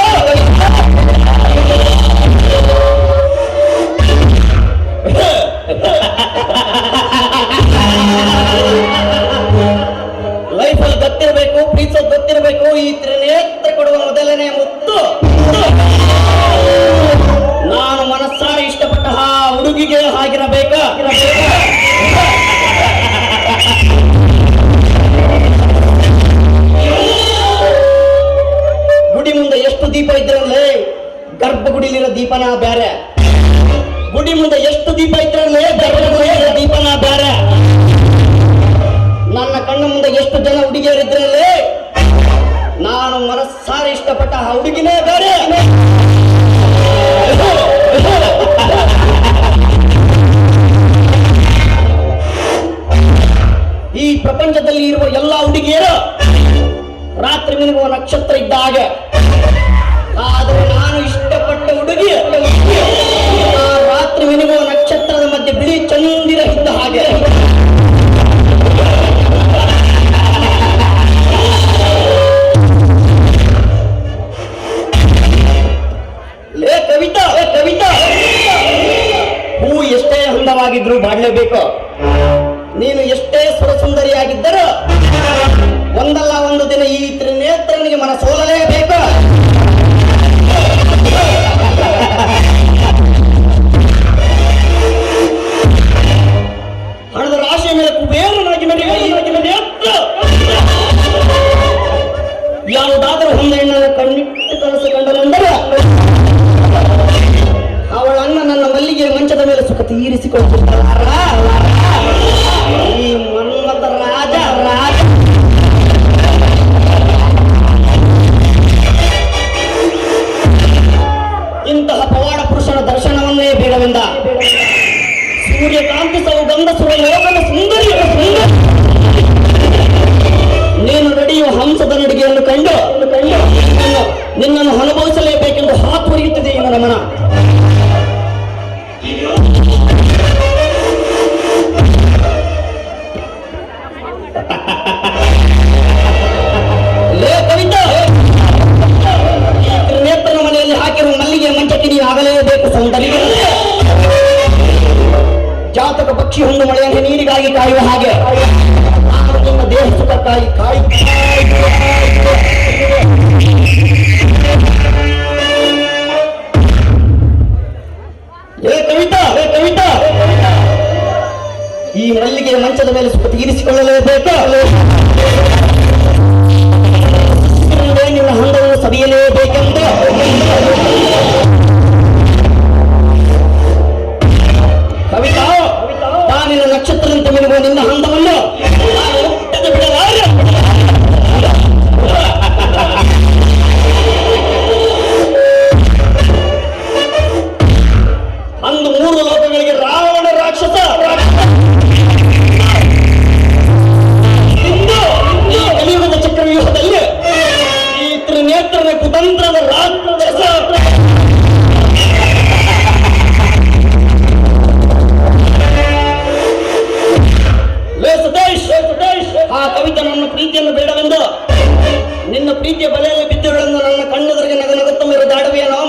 ಲೈಫಲ್ಲಿ ಗೊತ್ತಿರಬೇಕು, ಪ್ರೀತಿಸೋದು ಗೊತ್ತಿರಬೇಕು. ಈ ತ್ರಿನೇತ್ರ ಕೊಡುವ ಮೊದಲನೇ ಮುತ್ತು ನಾನು ಮನಸ್ಸಾರಿ ಇಷ್ಟಪಟ್ಟ ಆ ಹುಡುಗಿಗೆ ಆಗಿರಬೇಕ. ಗುಡಿ ಮುಂದೆ ಎಷ್ಟು ದೀಪ ಇದ್ರಲ್ಲೇ ಗರ್ಭಗುಡಿಲಿರೋ ದೀಪನ ಬ್ಯಾರೆ. ಗುಡಿ ಮುಂದೆ ಎಷ್ಟು ದೀಪ ಇದ್ರಲ್ಲೇ ಗರ್ಭಗುಡಿಲಿರೋ ದೀಪನ ಬ್ಯಾರೆ. ನನ್ನ ಕಣ್ಣ ಮುಂದೆ ಎಷ್ಟು ಜನ ಹುಡುಗಿಯರಿದ್ರಲ್ಲೇ ನಾನು ಮನಸ್ಸಾರಿ ಇಷ್ಟಪಟ್ಟ ಆ ಹುಡುಗಿನೇ ಬೇರೆ. ಈ ಪ್ರಪಂಚದಲ್ಲಿ ಇರುವ ಎಲ್ಲ ಹುಡುಗಿಯರು ರಾತ್ರಿ ಮಿನುಗುವ ನಕ್ಷತ್ರ ಇದ್ದ ಹಾಗೆ. ಆದರೆ ನಾನು ಇಷ್ಟಪಟ್ಟ ಹುಡುಗಿ ಆ ರಾತ್ರಿ ಮಿನುಗುವ ನಕ್ಷತ್ರದ ಮಧ್ಯೆ ಬಿಳಿ ಚಂದಿರ ಇದ್ದ ಹಾಗೆ. ಲೇ ಕವಿತಾ, ಹೂ ಎಷ್ಟೇ ಅಂದವಾಗಿದ್ರು ಬಾಡ್ಲೇಬೇಕು. ನೀನು ಎಷ್ಟೇ ಸುರಸುಂದರಿಯಾಗಿದ್ದರೂ ಒಂದಲ್ಲ ಒಂದು ದಿನ ಈ ತ್ರಿನೇತ್ರನಿಗೆ ಮನ ಸೋಲಲೇಬೇಕು. ಹಣದ ರಾಶಿಯ ಮೇಲೆ ಕುಬೇರನಾಗಿ ನಡೆಯುವ ಈ ತ್ರಿನೇತ್ರ ಯಾವುದಾದರೂ ಒಂದು ಹೆಣ್ಣನ್ನು ಕಣ್ಣಿಟ್ಟು ಕನಸು ಕಂಡನೆಂದರೆ ಅವಳನ್ನ ನನ್ನ ಮಲ್ಲಿಗೆ ಮಂಚದ ಮೇಲೆ ಸುಖ ತೀರಿಸಿಕೊಳ್ಳುತ್ತಾರ. ಈ ಮನ್ಮಥ ರಾಜ ಇಂತಹ ಪವಾಡ ಪುರುಷನ ದರ್ಶನವನ್ನೇ ಬೇಡವೆಂದ ಸೂರ್ಯಕಾಂತಿ ಸೌಗಂಧ ಸುರ ಲೋಕದ ಸುಂದರಿ. ನೀನು ನಡೆಯುವ ಹಂಸದ ನಡಿಗೆಯನ್ನು ಕಂಡು ನಿನ್ನನ್ನು ಅನುಭವಿಸಲೇಬೇಕೆಂದು ಹಾತೊರೆಯುತ್ತದೆ ಈ ನನ್ನ ಮನ. ಲೇ ಕವಿತಾ, ತ್ರಿನೇತ್ರನ ಮನೆಯಲ್ಲಿ ಹಾಕಿರುವ ಮಲ್ಲಿಗೆ ಮಂಚಕ್ಕೆ ನೀವು ಆಗಲೇಬೇಕು ಸೌಂದರ್ಯ. ಜಾತಕ ಪಕ್ಷಿ ಹೊಂದು ಮಳೆಯನ್ನು ನೀರಿಗಾಗಿ ಕಾಯುವ ಹಾಗೆ ನಾನು ನಿಮ್ಮ ದೇಹ ಸುಖಕ್ಕಾಗಿ ಕವಿತಾ, ಈ ಮಲ್ಲಿಗೆಯ ಮಂಚದ ಮೇಲೆ ಸುಖ ತೀರಿಸಿಕೊಳ್ಳಲೇಬೇಕು. ನಿನ್ನ ಹಂದವನ್ನು ಸವಿಯಲೇಬೇಕೆಂದು ಕವಿತಾ, ತಾನಿನ ನಕ್ಷತ್ರದಂತೆ ಮಿನುಗುವ ನಿನ್ನ ಹಂದವನ್ನು ನಾನು ಮುಟ್ಟದೆ ಬಿಡಲಾರೆ. ಅಂದು 3 ಲೋಕಗಳಿಗೆ ರಾವಣ ರಾಕ್ಷಸ ಇಂದು ಈ ಕಲಿಯುಗದ ಚಕ್ರವ್ಯೂಹದಲ್ಲಿ ಈ ತ್ರಿನೇತ್ರನ ಕುತಂತ್ರದ ರಾಕ್ಷಸ. ಲೇ ಸತೀಶ್, ಆ ಕವಿತ ನನ್ನ ಪ್ರೀತಿಯನ್ನು ಬೇಡವೆಂದು ನಿನ್ನ ಪ್ರೀತಿಯ ಬಲೆಯಲ್ಲಿ ಬಿದ್ದಿರುಳೆಂದು ನನ್ನ ಕಣ್ಣೆದುರಿಗೆ ನಗನಗುತ್ತ ಮೆರೆದಾಡುವೆಯೇನೋ.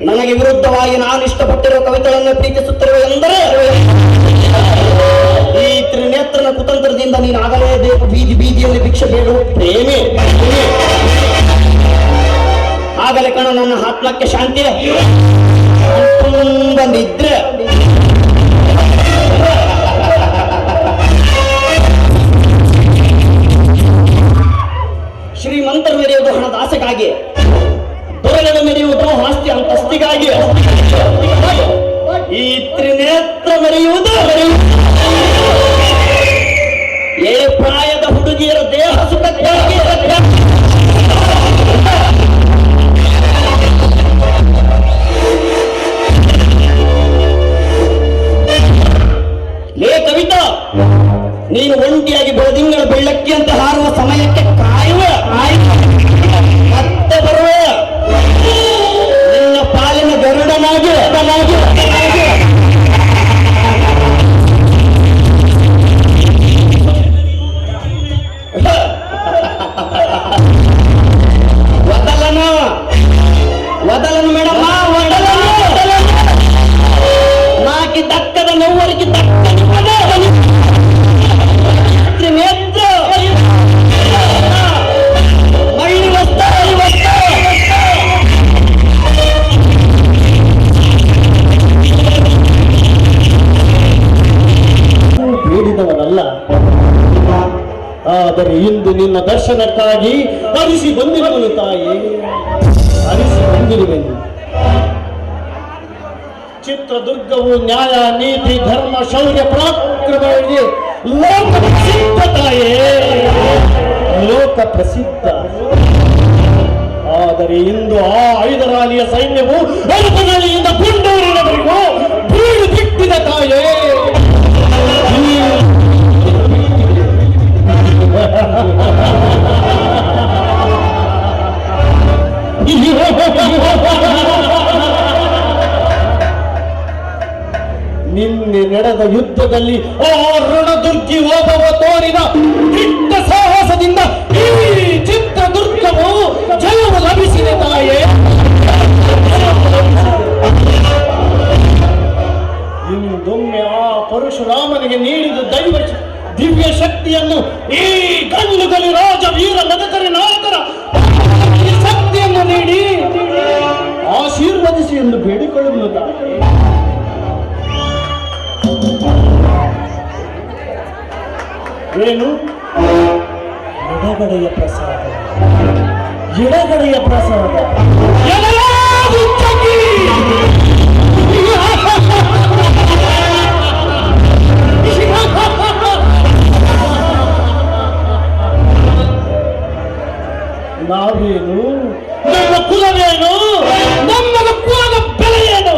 ನನಗೆ ವಿರುದ್ಧ ವಿಶೇಷವಾಗಿ ನಾನು ಇಷ್ಟಪಟ್ಟಿರುವ ಕವಿತೆಗಳನ್ನು ಪ್ರೀತಿಸುತ್ತಿರುವ ಎಂದರೆ ಈ ತ್ರಿನೇತ್ರನ ಕುತಂತ್ರದಿಂದ ನೀನು ಆಗಲೇಬೇಕು ಬೀದಿ ಬೀದಿಯಲ್ಲಿ ಭಿಕ್ಷೆ ಬೇಡುವ ಪ್ರೇಮಿ. ಆಗಲೇ ಕಣ ನನ್ನ ಆತ್ಮಕ್ಕೆ ಶಾಂತಿ ಬಂದಿದ್ರೆ ಶ್ರೀಮಂತರು ಮೆರೆಯುವುದು ಹಣದ ಆಸೆಗಾಗಿ, ದೊರೆಗಳು ಮೆರೆಯುವುದು ಆಸ್ತಿ ಅಂತಸ್ತಿಗಾಗಿ, ಈ ತ್ರಿನೇತ್ರ ಮೆರೆಯುವುದು ಏ ಪ್ರಾಯದ ಹುಡುಗಿಯರ ದೇಹ ಸುಖಕ್ಕಾಗಿ. ಲೇ ಕವಿತಾ, ನೀನು ಒಂಟಿಯಾಗಿ ಬೆಳದಿಂಗಳ ಬೆಳ್ಳಕ್ಕಿ ಅಂತ ಹಾರುವ ಸಮಯಕ್ಕೆ ಕಾಯುವ ಮತ್ತೆ ಬರುವ ನಿನ್ನ ಪಾಲಿನ ಗರುಡನಾಗಿ ವದಲನು ಮೇಡಮ್ಮ, ನಾಕಿ ದಕ್ಕದ ನೋವರಿಗೆ ದಕ್ಕ ನೇತ್ರ ಮಳ್ಳಿ ವಸ್ತ ಬೇಡಿದವನಲ್ಲ, ಆದರೆ ಇಂದು ನಿನ್ನ ದರ್ಶನಕ್ಕಾಗಿ ಅರಿಸಿ ಬಂದಿರುವನು ತಾಯಿ, ಅರಿಸಿ ಬಂದಿರುವೆನು. ಚಿತ್ರದುರ್ಗವು ನ್ಯಾಯ ನೀತಿ ಧರ್ಮ ಶೌರ್ಯ ಪರಾಕ್ರಮಗಳಿಗೆ ಲೋಕ ಪ್ರಸಿದ್ಧ ತಾಯೇ, ಲೋಕ ಪ್ರಸಿದ್ಧ. ಆದರೆ ಇಂದು ಆ ಐದರಾಲಿಯ ಸೈನ್ಯವು ಅರಪನಹಳ್ಳಿಯಿಂದ ಗುಂಡೂರಿನವರೆಗೂ ಬೀಳು ಬಿಟ್ಟಿದ ತಾಯೇ. ನಿನ್ನೆ ನಡೆದ ಯುದ್ಧದಲ್ಲಿ ಆ ರಣದುರ್ಗಿ ಓಬವ್ವ ತೋರಿದ ದಿಟ್ಟ ಸಾಹಸದಿಂದ ಈ ಚಿತ್ರದುರ್ಗವು ಜಯವು ಲಭಿಸಿದೆ ತಾಯೇ. ಇಂದೊಮ್ಮೆ ಆ ಪರಶುರಾಮನಿಗೆ ನೀಡಿದ ದಿವ್ಯ ಶಕ್ತಿಯನ್ನು ಈ ಗಂಡುಗಲಿ ರಾಜ ವೀರ ಮದಕರಿ ನಾಯಕರ ಶಕ್ತಿಯನ್ನು ನೀಡಿ ಆಶೀರ್ವದಿಸಿ ಎಂದು ಬೇಡಿಕೊಳ್ಳುವುದು ತಾಯಿ. ಏನು ಎಡಗಡೆಯ ಪ್ರಸಾದ, ಎಡಗಡೆಯ ಪ್ರಸಾದ ನಾವೇನು, ನಮ್ಮ ಕುಲವೇನು, ನಮ್ಮ ಕುಲದ ಬೆಲೆ ಏನು?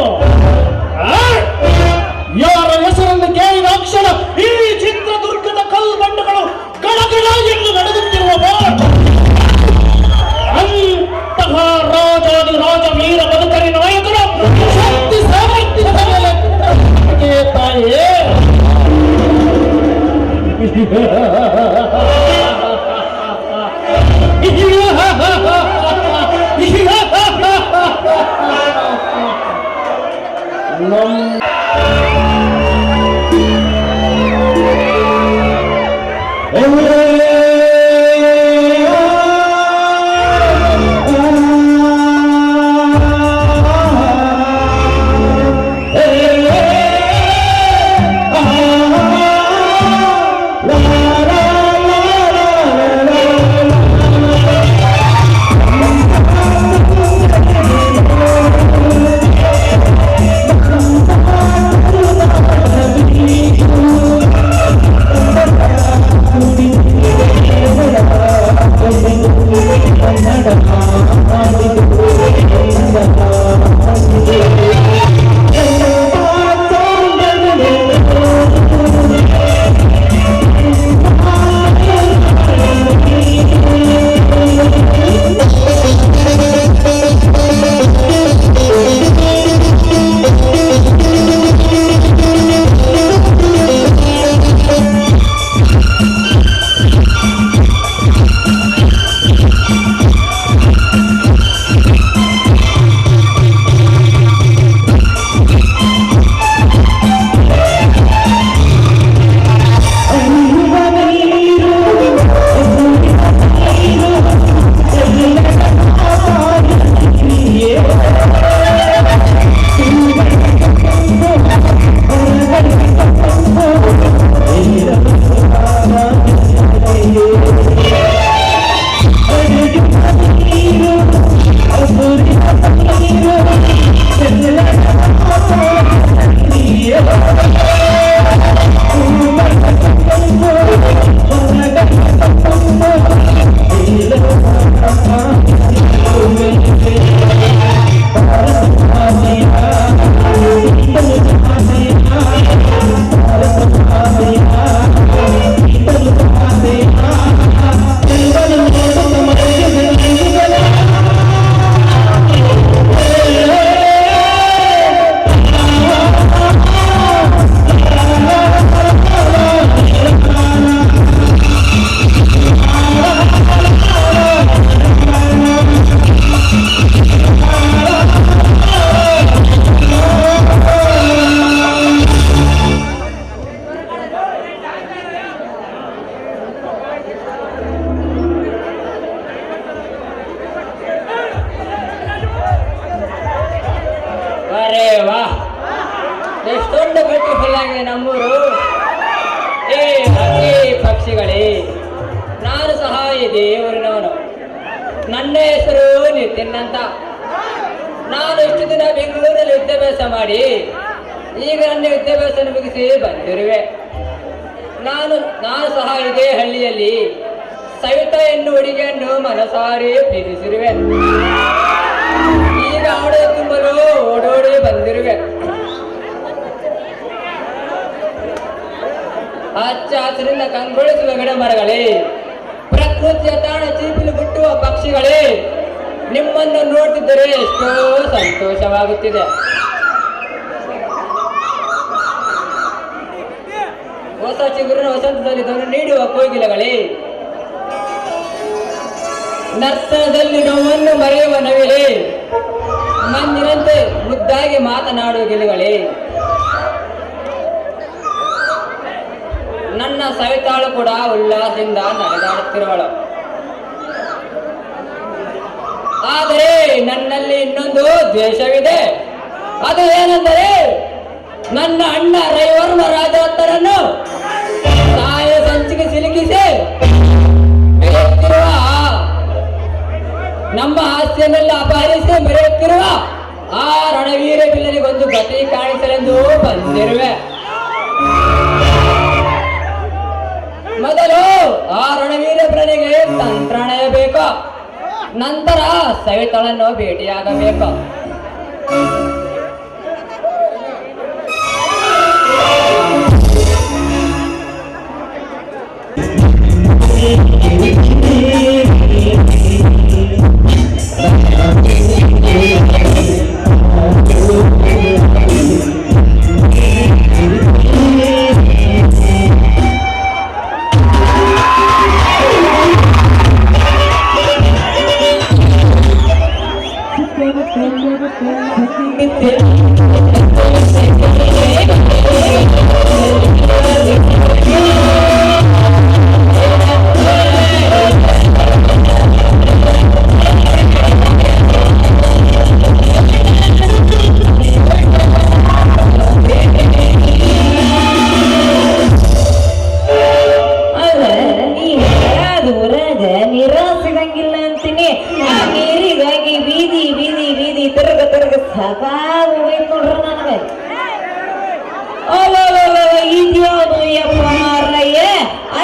ಯಾರ ಹೆಸರನ್ನು ಕೇಳಿದ ಅಕ್ಷರ ಈ ಚಿತ್ರದುರ್ಗದ ಕಲ್ಬಂಡುಗಳು ಗಡಗಡ ಎಂದು ನಡೆದುತ್ತಿರುವ ಅಂತಹ ರಾಜಾದಿ ರಾಜ ವೀರ ಬದುಕರಿ ನಾಯಕರು ಶಕ್ತಿ ಸಾಮರ್ಥ್ಯದ ಮೇಲೆ ತಾಯೇ. ನನ್ನ ಹೆಸರು ನಿತಿನ್ ಅಂತ. ನಾನು ಇಷ್ಟು ದಿನ ಬೆಂಗಳೂರಲ್ಲಿ ವಿದ್ಯಾಭ್ಯಾಸ ಮಾಡಿ ಈಗ ನನ್ನ ವಿದ್ಯಾಭ್ಯಾಸ ಮುಗಿಸಿ ಬಂದಿರುವೆ. ನಾನು ಸಹ ಇದೇ ಹಳ್ಳಿಯಲ್ಲಿ ಸವಿತಾ ಎನ್ನುವ ಹುಡುಗಿಯನ್ನು ಮನಸಾರಿ ಪ್ರೀತಿಸಿರುವೆ. ಈಗ ಅವಳ ತುಂಬಲು ಓಡೋಡಿ ಬಂದಿರುವೆ. ಹಚ್ಚ ಹಸಿರಿಂದ ಕಂಗೊಳಿಸುವ ಗಿಡ ಮರಗಳೇ, ಪ್ರಕೃತಿಯ ತಾಣ ಚೀಪಿಲು ಬಿಟ್ಟುವ ಪಕ್ಷಿಗಳೇ, ನಿಮ್ಮನ್ನು ನೋಡ್ತಿದ್ದರೆ ಎಷ್ಟೋ ಸಂತೋಷವಾಗುತ್ತಿದೆ. ಹೊಸ ಚಿಗುರಿನ ವಸಂತದಲ್ಲಿ ಧ್ವನಿ ನೀಡುವ ಕೋಗಿಲೆಗಳೇ, ನರ್ತನದಲ್ಲಿ ನೋವನ್ನು ಮರೆಯುವ ನವಿಲೇ, ಮಂಜಿನಂತೆ ಮುದ್ದಾಗಿ ಮಾತನಾಡುವ ಗಿಳಿಗಳೇ, ನನ್ನ ಸವಿತಾಳು ಕೂಡ ಉಲ್ಲಾಸದಿಂದ ನಡೆದಾಡುತ್ತಿರುವಳು. ಆದರೆ ನನ್ನಲ್ಲಿ ಇನ್ನೊಂದು ದ್ವೇಷವಿದೆ. ಅದು ಏನೆಂದರೆ, ನನ್ನ ಅಣ್ಣ ರವಿವರ್ಮ ರಾಜೋತ್ತರನ್ನು ಸಾಯ ಸಂಚಿಗೆ ಸಿಲುಕಿಸಿ ಮೆರೆಯುತ್ತಿರುವ, ನಮ್ಮ ಆಸ್ತಿಯನ್ನೆಲ್ಲ ಅಪಹರಿಸಿ ಮೆರೆಯುತ್ತಿರುವ ಆ ರಣವೀರ ಬಿಲ್ಲನಿಗೊಂದು ಗತಿ ಕಾಣಿಸಲೆಂದು ಬಂದಿರುವೆ. ಮೊದಲು ಆ ರಣವೀರ ಬಿಲ್ಲನಿಗೆ ತಂತ್ರಣಯಬೇಕು, ನಂತರ ಸವಿತಳನ್ನು ಭೇಟಿಯಾಗಬೇಕು. ನಿರಾಸಿಗಂಗಿಲ್ಲ ಅಂತೀನಿ. ಆ ನೀರಿಗಾಗಿ ಬೀದಿ ಬೀದಿ ಬೀದಿ ತಿರ್ಗ ಸಾಕಾಗಿ ಹೋಯ್ತು ನೋಡ್ರ ನನಗೆ. ಇದ್ಯಾವುದು ಯಪ್ಪ ಮಾರಯ್ಯ,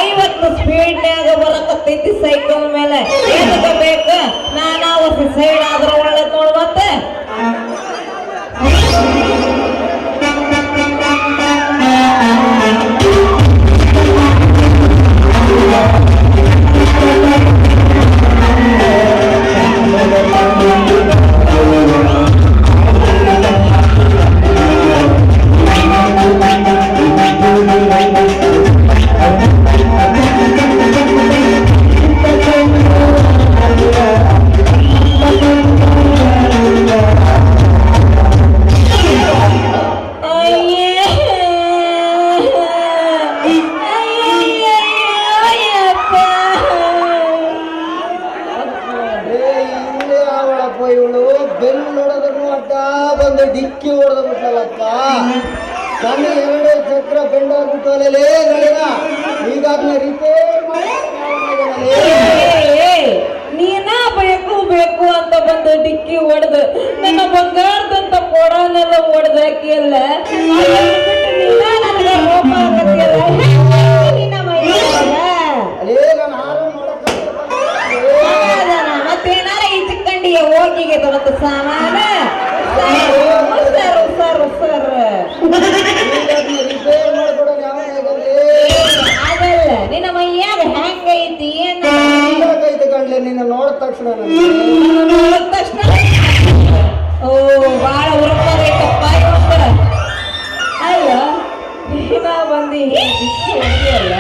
50 ಸ್ಪೀಡ್ನ್ಯಾಗ ಬರಕತ್ತೈತಿ ಸೈಕಲ್ ಮೇಲೆ. ಏನಕ್ಕೆ ಬೇಕ? ನಾನು ಸೈಡ್ ಆದ್ರ ಒಳ್ಳೇದ್ ನೋಡ್ ಮತ್ತೆ. ಇವಳು ಬೆನ್ನು ನೋಡೋದನ್ನು ಅಡ್ಡ ಬಂದು ಡಿಕ್ಕಿ ಹೊಡೆದು ಬಿಟ್ಟಲ್ಲಪ್ಪ. ನನ್ನ 2 ಚಕ್ರ ಬೆಂಡಾಗ್ಬಿಟ್ಟಲೇ ನಡೆದ. ಈಗ ಅದನ್ನ ರಿಪೇರ್ ಮಾಡಿ ನೀನ ಬೇಕು ಅಂತ ಬಂದು ಡಿಕ್ಕಿ ಹೊಡೆದು ನನ್ನ ಬಂಗಾರದಂತ ಕೊಡನೆಲ್ಲ ಹೊಡೆದಾಕಿ ಅಲ್ಲ. ನನಗೆ ಕೋಪ ಆಗತ್ತಿಲ್ಲ. ಮತ್ತೇನಾರ ಈ ಚಿಕ್ಕಂಡಿಗೆ ಹೋಗಿಗೆ ತರತ್ತ ಸಾಮಾನ ಅದಲ್ಲ ನಿನ್ನ ಮೈಯಾಗ ಹೆಂಗೈತಿ ಏನಾಗೈತೆ ಕಂಡ್ಲೆ ನಿನ್ನ ನೋಡಿದ ತಕ್ಷಣ ನೋಡಿದ ತಕ್ಷಣ ಓ ಬಾಳ ಉರುಪೈತಪ್ಪ ಇವತ್ತ. ಅಲ್ಲ ಈಗ ಬಂದಿ ಅಲ್ಲ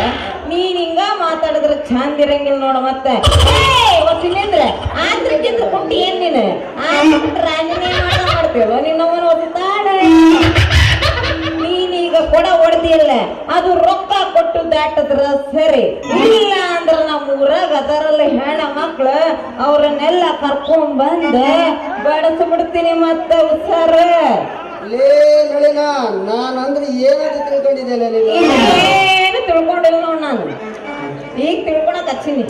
ನೀನ್ ಹಿಂಗ ಮಾತಾಡಿದ್ರೆ ಚಂದ ಇರಂಗಿಲ್ಲ ನೋಡ. ಮತ್ತೆ ಒತ್ತಿನೇಂದ್ರ ಆಂಧ್ರಕ್ಕಿಂತ ಕುಂಟಿ ಏನ್ ನೀನು ಮಾಡ್ತೀವ ನಿನ್ನವನು ಒತ್ತಾಡ. ನೀನೀಗ ಕೊಡ ಹೊಡೆದಿಲ್ಲ, ಅದು ರೊಕ್ಕ ಕೊಟ್ಟು ದಾಟದ್ರ ಸರಿ. ಇಲ್ಲ ಅಂದ್ರ ನಮ್ಮ ಊರಾಗ ಅದರಲ್ಲಿ ಹೆಣ ಮಕ್ಳು ಅವ್ರನ್ನೆಲ್ಲ ಕರ್ಕೊಂಡ್ ಬಂದ ಬಡಸ್ಬಿಡ್ತೀನಿ. ಮತ್ತೆ ಹುಷಾರ ಲೇ ನಳಿನ, ನಾನಂದ್ರೆ ಏನಾದ್ರು ತಿಳ್ಕೊಂಡಿದ್ದೇನೆ. ಏನು ತಿಳ್ಕೊಂಡಿಲ್ಲ ನೋಡ್. ನಾನು ಈಗ ತಿಳ್ಕೊಳಕ್ ಹಚ್ಚಿನಿ.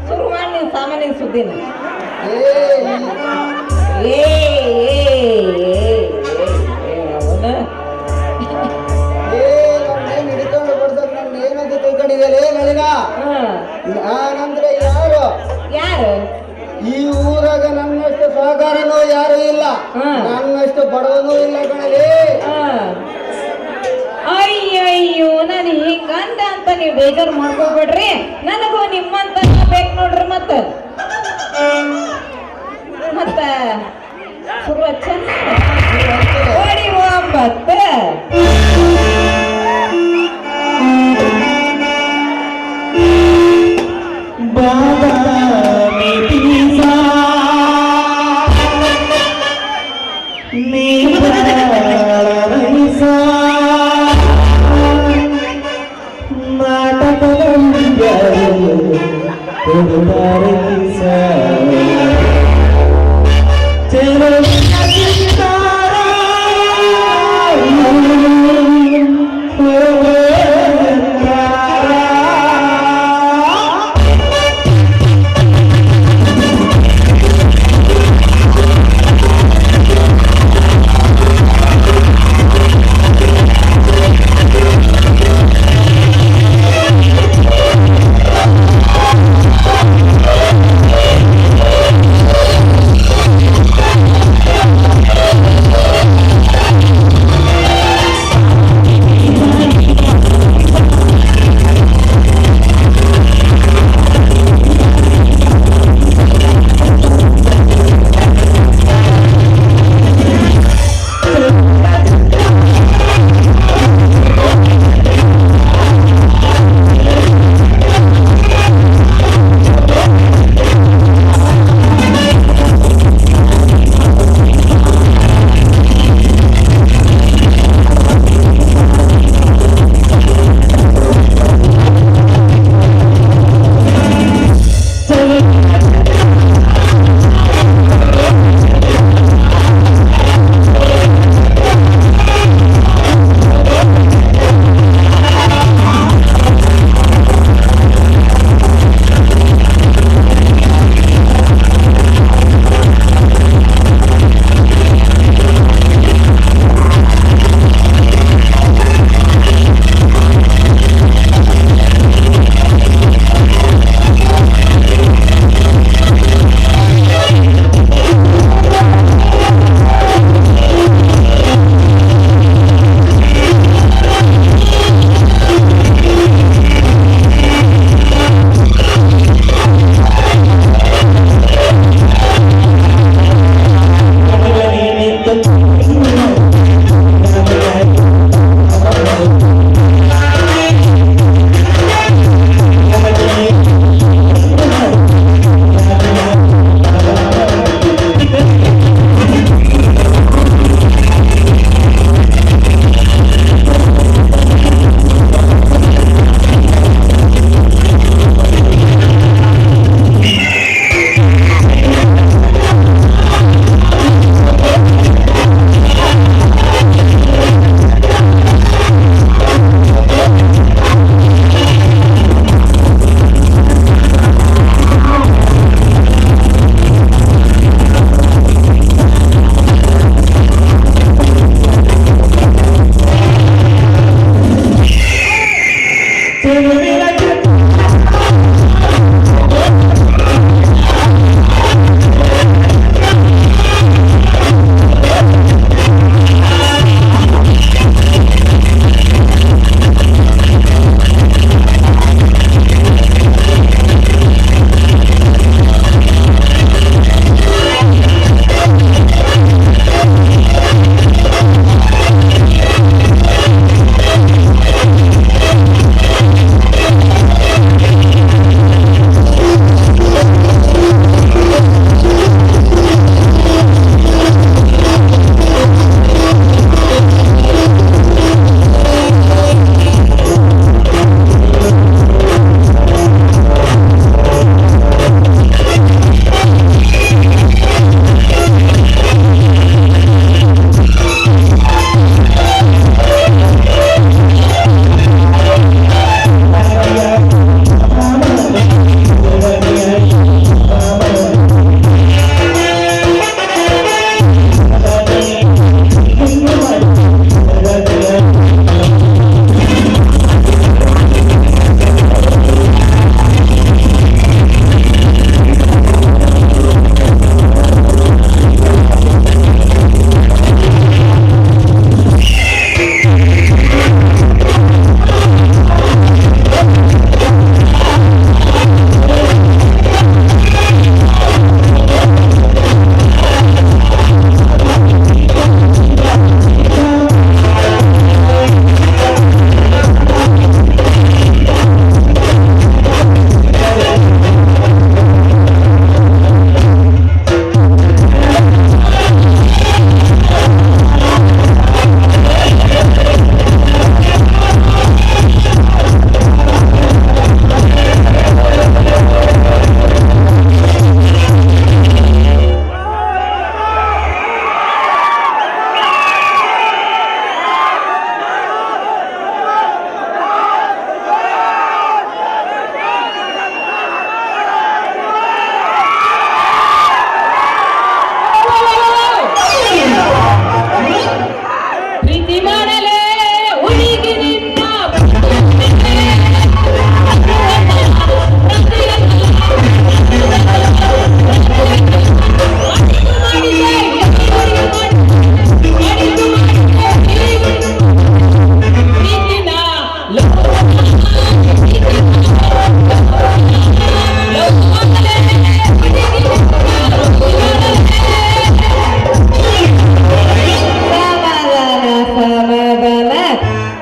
ಶುರು ಮಾಡಿ ನೀನ್ ಸಾಮಾನ್ಯ ಸುದ್ದಿನ. ಹಿಡ್ಕೊಂಡು ಬರ್ತಾರೆ ನನ್ನ ಏನಂತ ತಿಳ್ಕೊಂಡಿದ್ಯಲೇ ನಳಿನ ನಾನಂದ್ರೆ ಯಾರು ಯಾರು ಈ ಊರಾಗ ನನ್ನಷ್ಟು ಸಹಕಾರನೂ ಯಾರು ಇಲ್ಲ ನನ್ನಷ್ಟು ಬಡವನೂ ಇಲ್ಲ ಕಣಲೇ ಅಯ್ಯಯ್ಯೋ ನಾನು ಹಿಂಗಂದ ಅಂತ ನೀವು ಬೇಜಾರು ಮಾಡ್ಕೋಬೇಡ್ರಿ ನನಗೂ ನಿಮ್ಮಂತ ಬೇಕು ನೋಡ್ರಿ ಮತ್ತ ಸುರಕ್ಷ ಓಡಿ ಒಂಬತ್ತ ಬಾದಾಮಿ ಪೀಸಾ ನೀಸ ನಾಟಕದ ಕೊಡುತ್ತಾರೆ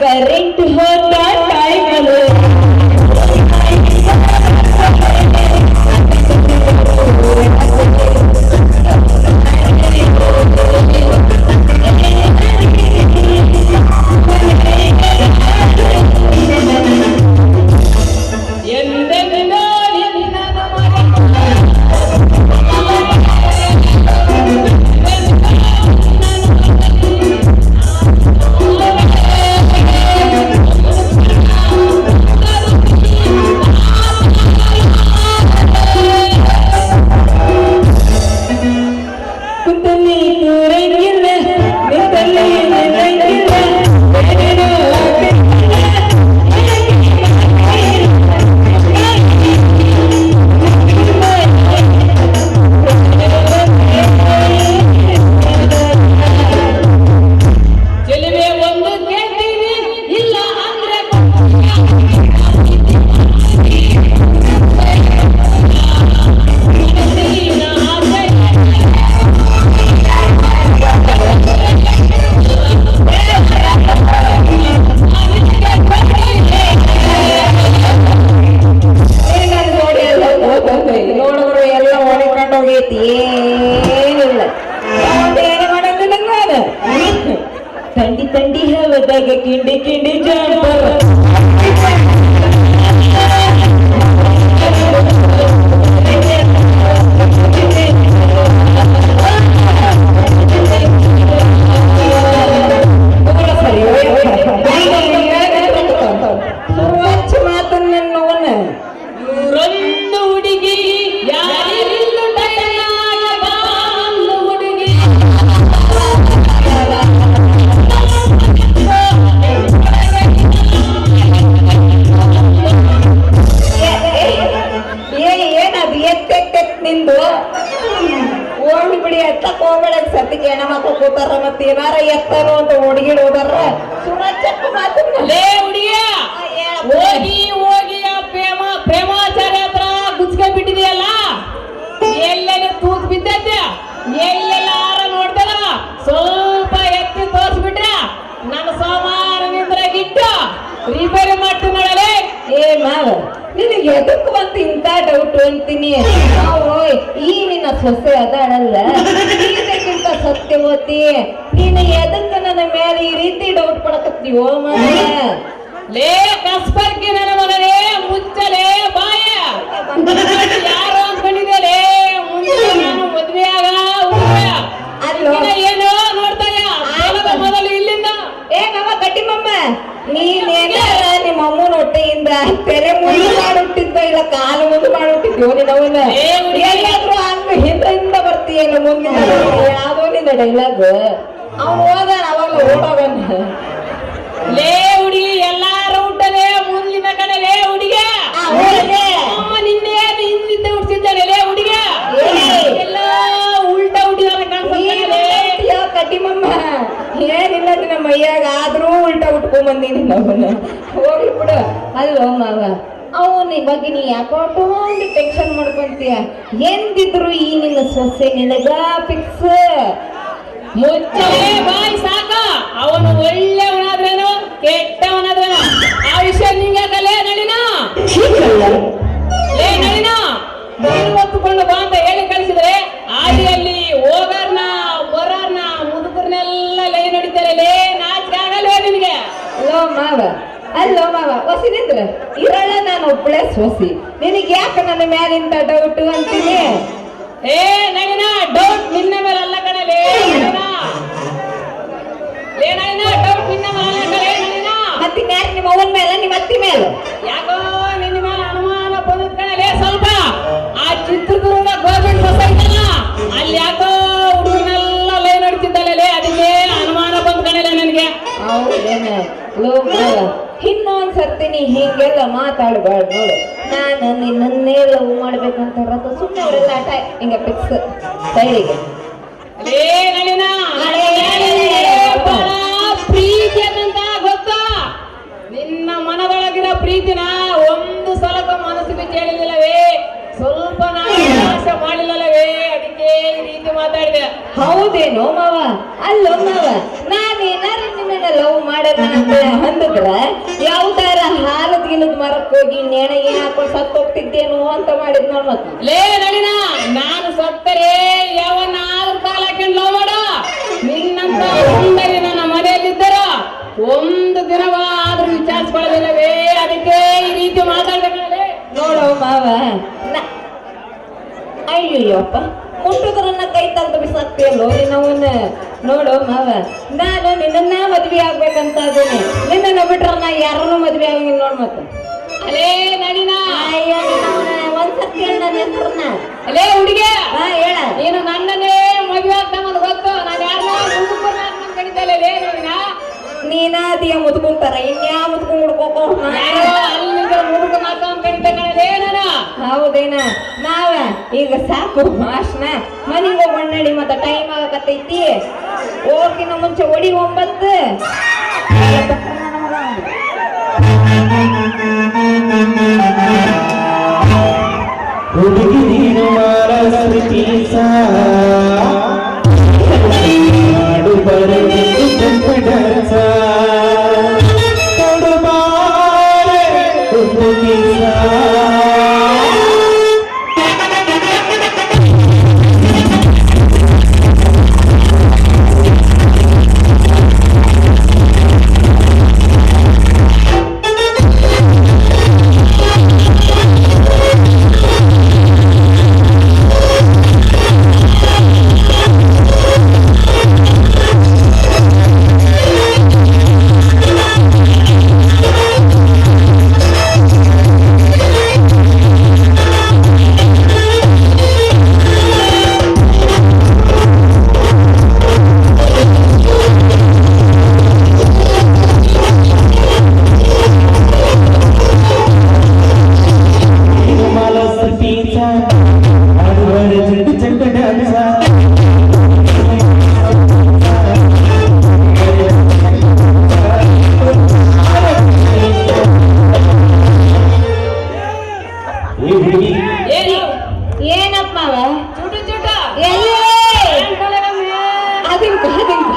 ಕರೆಂಟ್ ಹೋದ ಟೈಮಲ್ಲಿ ನೋಡಿದ್ರು ಎಲ್ಲ ಓಡಿಕೊಂಡು ಹೋಗೈತಿ ಏನಿಲ್ಲ ಏನು ಮಾಡೋದು ನಂಗೆ ತಂಡಿ ತಂಡಿ ಹವದಾಗ ಕಿಂಡಿ ಕಿಂಡಿ ಜಾಂಪರ್ ಮಾತನ್ನ ನೋವನ್ನ ಇವರೊಂದು ಹುಡುಗಿ ಯಾರಿಲ್ಲೂ ಟೈಲಾಗ ಬಾಂದು ಹುಡುಗಿ ಏನದು ಎತ್ತೆತ್ತೆತ್ ನಿಂದು ಓಡಿ ಬಿಡಿ ಎತ್ತಕ್ ಹೋಗ್ಬೇಡ ಸತ್ತಿಗೆ ಹೆಣ ಮಕ್ಳು ಕೂತಾರ ಮತ್ತೆ ಏನಾರ ಎತ್ತರು ಅಂತ ಹುಡುಗಿಡ್ ಹೋದಾರ ಸುರಚಪ್ಪ ಮಾತನ್ನ ಲೇ ಹುಡುಗಿಯ ಹೋಗಿ ಹೋಗಿ ಆ ಪ್ರೇಮಾಚಾರ್ಯ ಹತ್ರ ಗುಚ್ಕೊಂಡ್ಬಿಟ್ಟಿದೆಯಲ್ಲ ಎಲ್ಲೆಲ್ಲ ತೂತ್ ಬಿದ್ದೈತೆ ಎಲ್ಲೆಲ್ಲಾರ ನೋಡ್ತಾರ ಸ್ವಲ್ಪ ಎತ್ತಿ ತೋರ್ಸ್ಬಿಟ್ರೆ ನನ್ನ ಸೋಮಾರನಿಂದ್ರಾಗಿಟ್ಟು ರಿಪೇರಿ ಮಾಡ್ತು ನೋಡಲೇ ಏ ಮಾವ ನಿನಗೆ ಎದಕ್ಕೆ ಬಂತು ಇಂಥ ಡೌಟ್ ಅಂತೀನಿ ನಾವು ಈ ನಿನ್ನ ಸೊಸೆ ಅದಾಳಲ್ಲ ಇದಕ್ಕಿಂತ ಸತ್ಯವತಿ ನೀನು ಎದಕ್ಕೆ ನನ್ನ ಮೇಲೆ ಈ ರೀತಿ ಡೌಟ್ ಪಡಕತ್ತೀವೋ ಮಾವ ಲೇ ಕಸ್ಪರ್ಕಿ ನನ್ನ ಮಗನೇ ಮುಚ್ಚಲೇ ಬಾಯ ಯಾರು ಅನ್ಕೊಂಡಿದ್ದೇಲೆ ಮುಂದೆ ನಾನು ಮದ್ವೆ ಆಗ ಏನು ನೋಡ್ತಾಯ ಮೊದಲು ಇಲ್ಲಿಂದ ಏ ಮಾವ ಕಟ್ಟಿಮಮ್ಮ ನೀನೇನ ನಿಮ್ಮ ಅಮ್ಮನ ಹೊಟ್ಟೆಯಿಂದ ತೆರೆ ಮುಂದೆ ಮಾಡಿಟ್ಟಿದ್ದ ಇಲ್ಲ ಕಾಲು ಮುಂದೆ ಮಾಡಿಟ್ಟಿದ್ಯೋ ನೀನವನ್ನ ಎಲ್ಲಾದ್ರೂ ಹಂಗ ಹಿಂದಿಂದ ಬರ್ತೀಯಲ್ಲ ಮುಂದಿನ ಯಾವ್ದೋ ನಿಂದ ಡೈಲಾಗ್ ಅವ್ನು ಹೋದಾನ ಅವಾಗ ಓಡೋಗನ್ನ ಲೇ ಹುಡುಗಿ ಎಲ್ಲಾರು ಹುಟ್ಟಲೆ ಮುಂದಿನ ಕಡೆಲೆ ಹುಡುಗ ಅಮ್ಮ ನಿನ್ನೆ ಹಿಂದಿಂದ ಹುಟ್ಟಿದ್ದಾಳೆ ಲೇ ಹುಡುಗ ಎಲ್ಲ ಉಲ್ಟಾ ಹುಡುಗಿಯರ ಕಾಣಿಸ್ತಾನೆ ಕಟ್ಟಿಮಮ್ಮ ಏನಿಲ್ಲ ನಿನ್ನ ಮೈಯಾಗ ಆದ್ರೂ ಉಲ್ಟಾ ಉಟ್ಕೊಂಡ್ ಬಂದೀನಿ ನಾವನ್ನ ಹೋಗ್ಲಿ ಬಿಡು ಅಲ್ವೋ ಮಾವ ಅವನ ಬಗ್ಗೆ ನೀ ಯಾಕೋಟು ಟೆನ್ಷನ್ ಮಾಡ್ಕೊಂತೀಯ ಎಂದಿದ್ರು ಈ ನಿನ್ನ ಸೊಸೆ ನಿನಗ ಫಿಕ್ಸ್ ಮುಚ್ಚಲೇ ಬಾಯ್ ಸಾಕ ಅವನು ಒಳ್ಳೆಯವನಾದ್ರೇನು ಕೆಟ್ಟವನಾದ್ರೇನು ಆ ವಿಷಯ ನಿಂಗೆ ಕಲೆ ನಳಿನ ಲೇ ನಳಿನ ನೀರು ಹೊತ್ತುಕೊಂಡು ಬಾ ಅಂತ ಹೇಳಿ ಕಳಿಸಿದ್ರೆ ಆದಿಯಲ್ಲಿ ಹೋಗಾರ್ನ ಬರಾರ್ನ ಮುದುಕರ್ನೆಲ್ಲ ಲೈ ನಡೀತಾರೆ ಲೇ ನಾಚಿಕೆ ಆಗಲ್ವೇ ನಿನಗೆ ಅಲ್ಲೋ ಮಾವ ಹೊಸಿನಿದ್ರ ಇರಲ್ಲ ನಾನು ಒಬ್ಬಳೆ ಸೊಸಿ ನಿನಗೆ ಯಾಕೆ ನನ್ನ ಮ್ಯಾಲಿಂದ ಡೌಟ್ ಅಂತೀನಿ ಏ ನಳಿನ ಡೌಟ್ ನಿನ್ನ ಮೇಲೆ ಅಲ್ಲ ಕಣೆ ಲೇ ನಳಿನ ಡೌಟ್ ನಿನ್ನ ಮೇಲೆ ಅಲ್ಲ ಕಣೆ ನಳಿನ ಮತ್ತಿನ ಯಾರು ನಿಮ್ಮ ಅವನ ಮೇಲೆ ನಿಮ್ಮ ಅತ್ತಿ ಮೇಲೆ ಯಾಕೋ ನಿನ್ನ ಮೇಲೆ ಅನುಮಾನ ಬಂದಿದ್ ಕಣೆ ಸ್ವಲ್ಪ ಆ ಚಿತ್ರದುರ್ಗ ಗೌರ್ಮೆಂಟ್ ಬಸ್ ಐತಲ್ಲ ಅಲ್ಲಿ ಯಾಕೋ ಹುಡುಗನೆಲ್ಲ ಲೈ ನಡೀತಿದ್ದಲ್ಲ ಅದಕ್ಕೆ ಅನುಮಾನ ಬಂದ್ ಕಣೆ ನನಗೆ ಹೌದೇನ ಲೋ ಮಾವ ಇನ್ನೊಂದ್ ಸರ್ತಿ ನೀ ಹೀಗೆಲ್ಲ ಮಾತಾಡ್ಬಾರ್ದು ನೋಡು ನಾನು ನಿನ್ನನ್ನೇ ಲವ್ ಮಾಡ್ಬೇಕಂತ ಇರೋದು ಸುಮ್ಮನೆ ಅವರೆಲ್ಲ ಆಟ ಹಿಂಗ ಫಿಕ್ಸ್ ಸೈಡಿಗೆ ಲೇ ನಳಿನ ಪ್ರೀತಿ ಅನ್ನಂತ ಗೊತ್ತಾ ನಿನ್ನ ಮನದೊಳಗಿನ ಪ್ರೀತಿನ ಒಂದು ಸಲಕ ಮನಸ್ಸಿಗೆ ಕೇಳಿಲ್ಲವೇ, ಸ್ವಲ್ಪ ನಾನು ನಿರಾಶೆ ಮಾಡಿಲ್ಲವೇ, ಅದಕ್ಕೆ ಈ ರೀತಿ ಮಾತಾಡಿದೆ. ಹೌದೇನೋ ಮಾವ? ಅಲ್ಲೋ ಮಾವ, ನಾನೇನಾರು ನಿನ್ನ ಲವ್ ಮಾಡೋಣ ಅಂತ ಅಂದಿದ್ರ ಯಾವ್ದಾರ ಹಾಲದ್ ಗಿಲದ್ ಮರಕ್ ಹೋಗಿ ನೇಣಿಗೆ ಹಾಕೊಂಡು ಸತ್ತು ಹೋಗ್ತಿದ್ದೇನೋ ಅಂತ ಮಾಡಿದ್ ನೋಡ್ ಮತ್ತ. ಲೇ ನಳಿನ, ನಾನು ಸತ್ತರೆ ಯಾವನ್ನಾದ್ರೂ ಕಾಲ ಹಾಕೊಂಡು ಲವ್ ಮಾಡ. ನಿನ್ನಂತ ಸುಂದರಿ ನನ್ನ ಮನೆಯಲ್ಲಿದ್ದರ ಒಂದು ದಿನವಾದ್ರೂ ವಿಚಾರಿಸ್ಕೊಳ್ಳಲಿಲ್ಲವೇ, ಅದಕ್ಕೆ ಈ ರೀತಿ ಮಾತಾಡ್ಬೇಕಲ್ಲೇ. ನೋಡೋ ಮಾವ, ಅಯ್ಯಯ್ಯಪ್ಪ ಮುಟ್ಟುದ್ರನ್ನ ಕೈ ತೆಗೆದು ಬಿಸಾಕ್ತಿಯಲ್ಲೋ ನಿನ್ನವನ್ನ. ನೋಡು ಮಾವ, ನಾನು ನಿನ್ನ ಮದ್ವೆ ಆಗ್ಬೇಕಂತ ಅದೀನಿ. ನಿನ್ನ ಬಿಟ್ರ ನಾ ಯಾರನ್ನೂ ಮದ್ವೆ ಆಗಿಲ್ಲ ನೋಡ್ ಮತ್ತ. ಅಲೇ ನಳಿನ, ಅಯ್ಯ ಒಂದ್ಸತಿ ಹೇಳ ನನ್ನ ಹೆಸರನ್ನ. ಅಲೇ ಹುಡುಗಿ, ಹೇಳ. ನೀನು ನನ್ನನ್ನೇ ಮದುವೆ ಆಗ್ತಾನದು ಗೊತ್ತು. ನಾನು ಯಾರನ್ನ ಕಡಿತಲ್ಲ ಲೇ ನಳಿನ. ನೀನಾದಿಯ ಮುದ್ಕೊಂತಾರ ಇನ್ಯಾ ಮುದ್ಕೊಂಡ್ ಹುಡ್ಕೋಕೋ. ಮುದುಕ ಮಾತಾ ಕಡಿತೇ ನಾನು. ಹೌದೇನ ಮಾವ, ಈಗ ಸಾಕು ಭಾಷಣ. ಮನೆಗೆ ಹೋಗೋಣ ನಡಿ, ಮತ್ತೆ ಟೈಮ್ ಆಗಕತ್ತೈತಿ. ಹೋಗಿನ ಮುಂಚೆ ಒಡಿ 9. ಹುಡುಗಿ ನೀನು ಮಾಡು ಏನಪ್ಪ ಮಾವ? ಚುಟು ಚುಟ ಎಲ್ಲಿ ಅದಿಂಕ ಅದಿಂಕ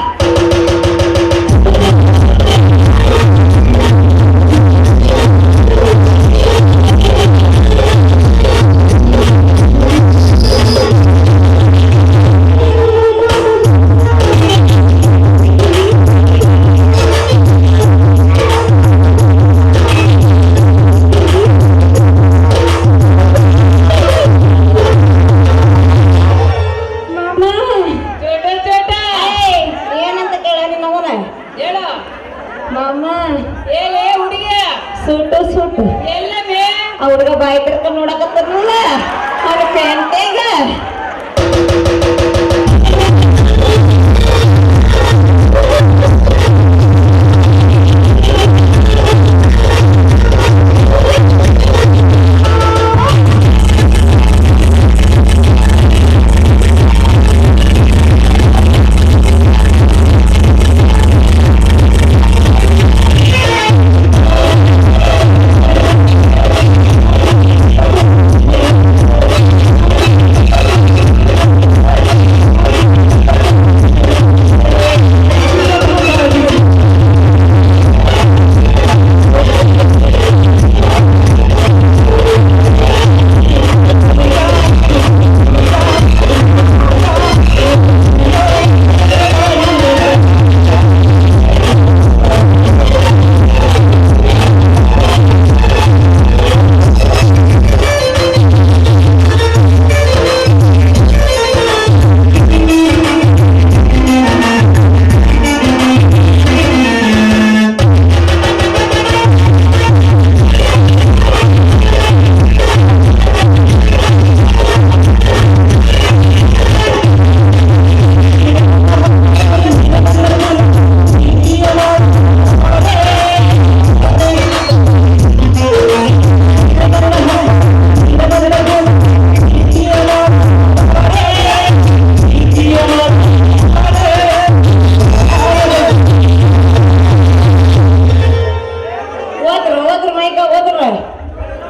ಸುಟ್ಟು ಸುಟ್ಟು ಆ ಹುಡುಗ ಬಾಯಿ ಕರ್ಕೊಂಡು ನೋಡಕತ್ತಲ್ಲ ಅವ್ರ ಪ್ಯಾಂಟೇಗ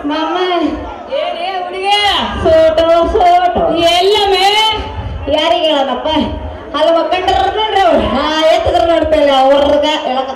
ಮಾಮ ಏನೇ ಹುಡುಗಿ ಫೋಟೋ ಫೋಟೋ ಎಲ್ಲಮೇ ಯಾರಿಗೆ ಹೇಳೋಣಪ್ಪ ಅಲ್ಲಿ ಮಕ್ಕಂಡ್ರ ನೋಡ್ರಿ ಅವ್ರು ನಾ ಎತ್ತಿದ್ರ ನೋಡ್ತೇನೆ ಅವ್ರಗ ಹೇಳಕ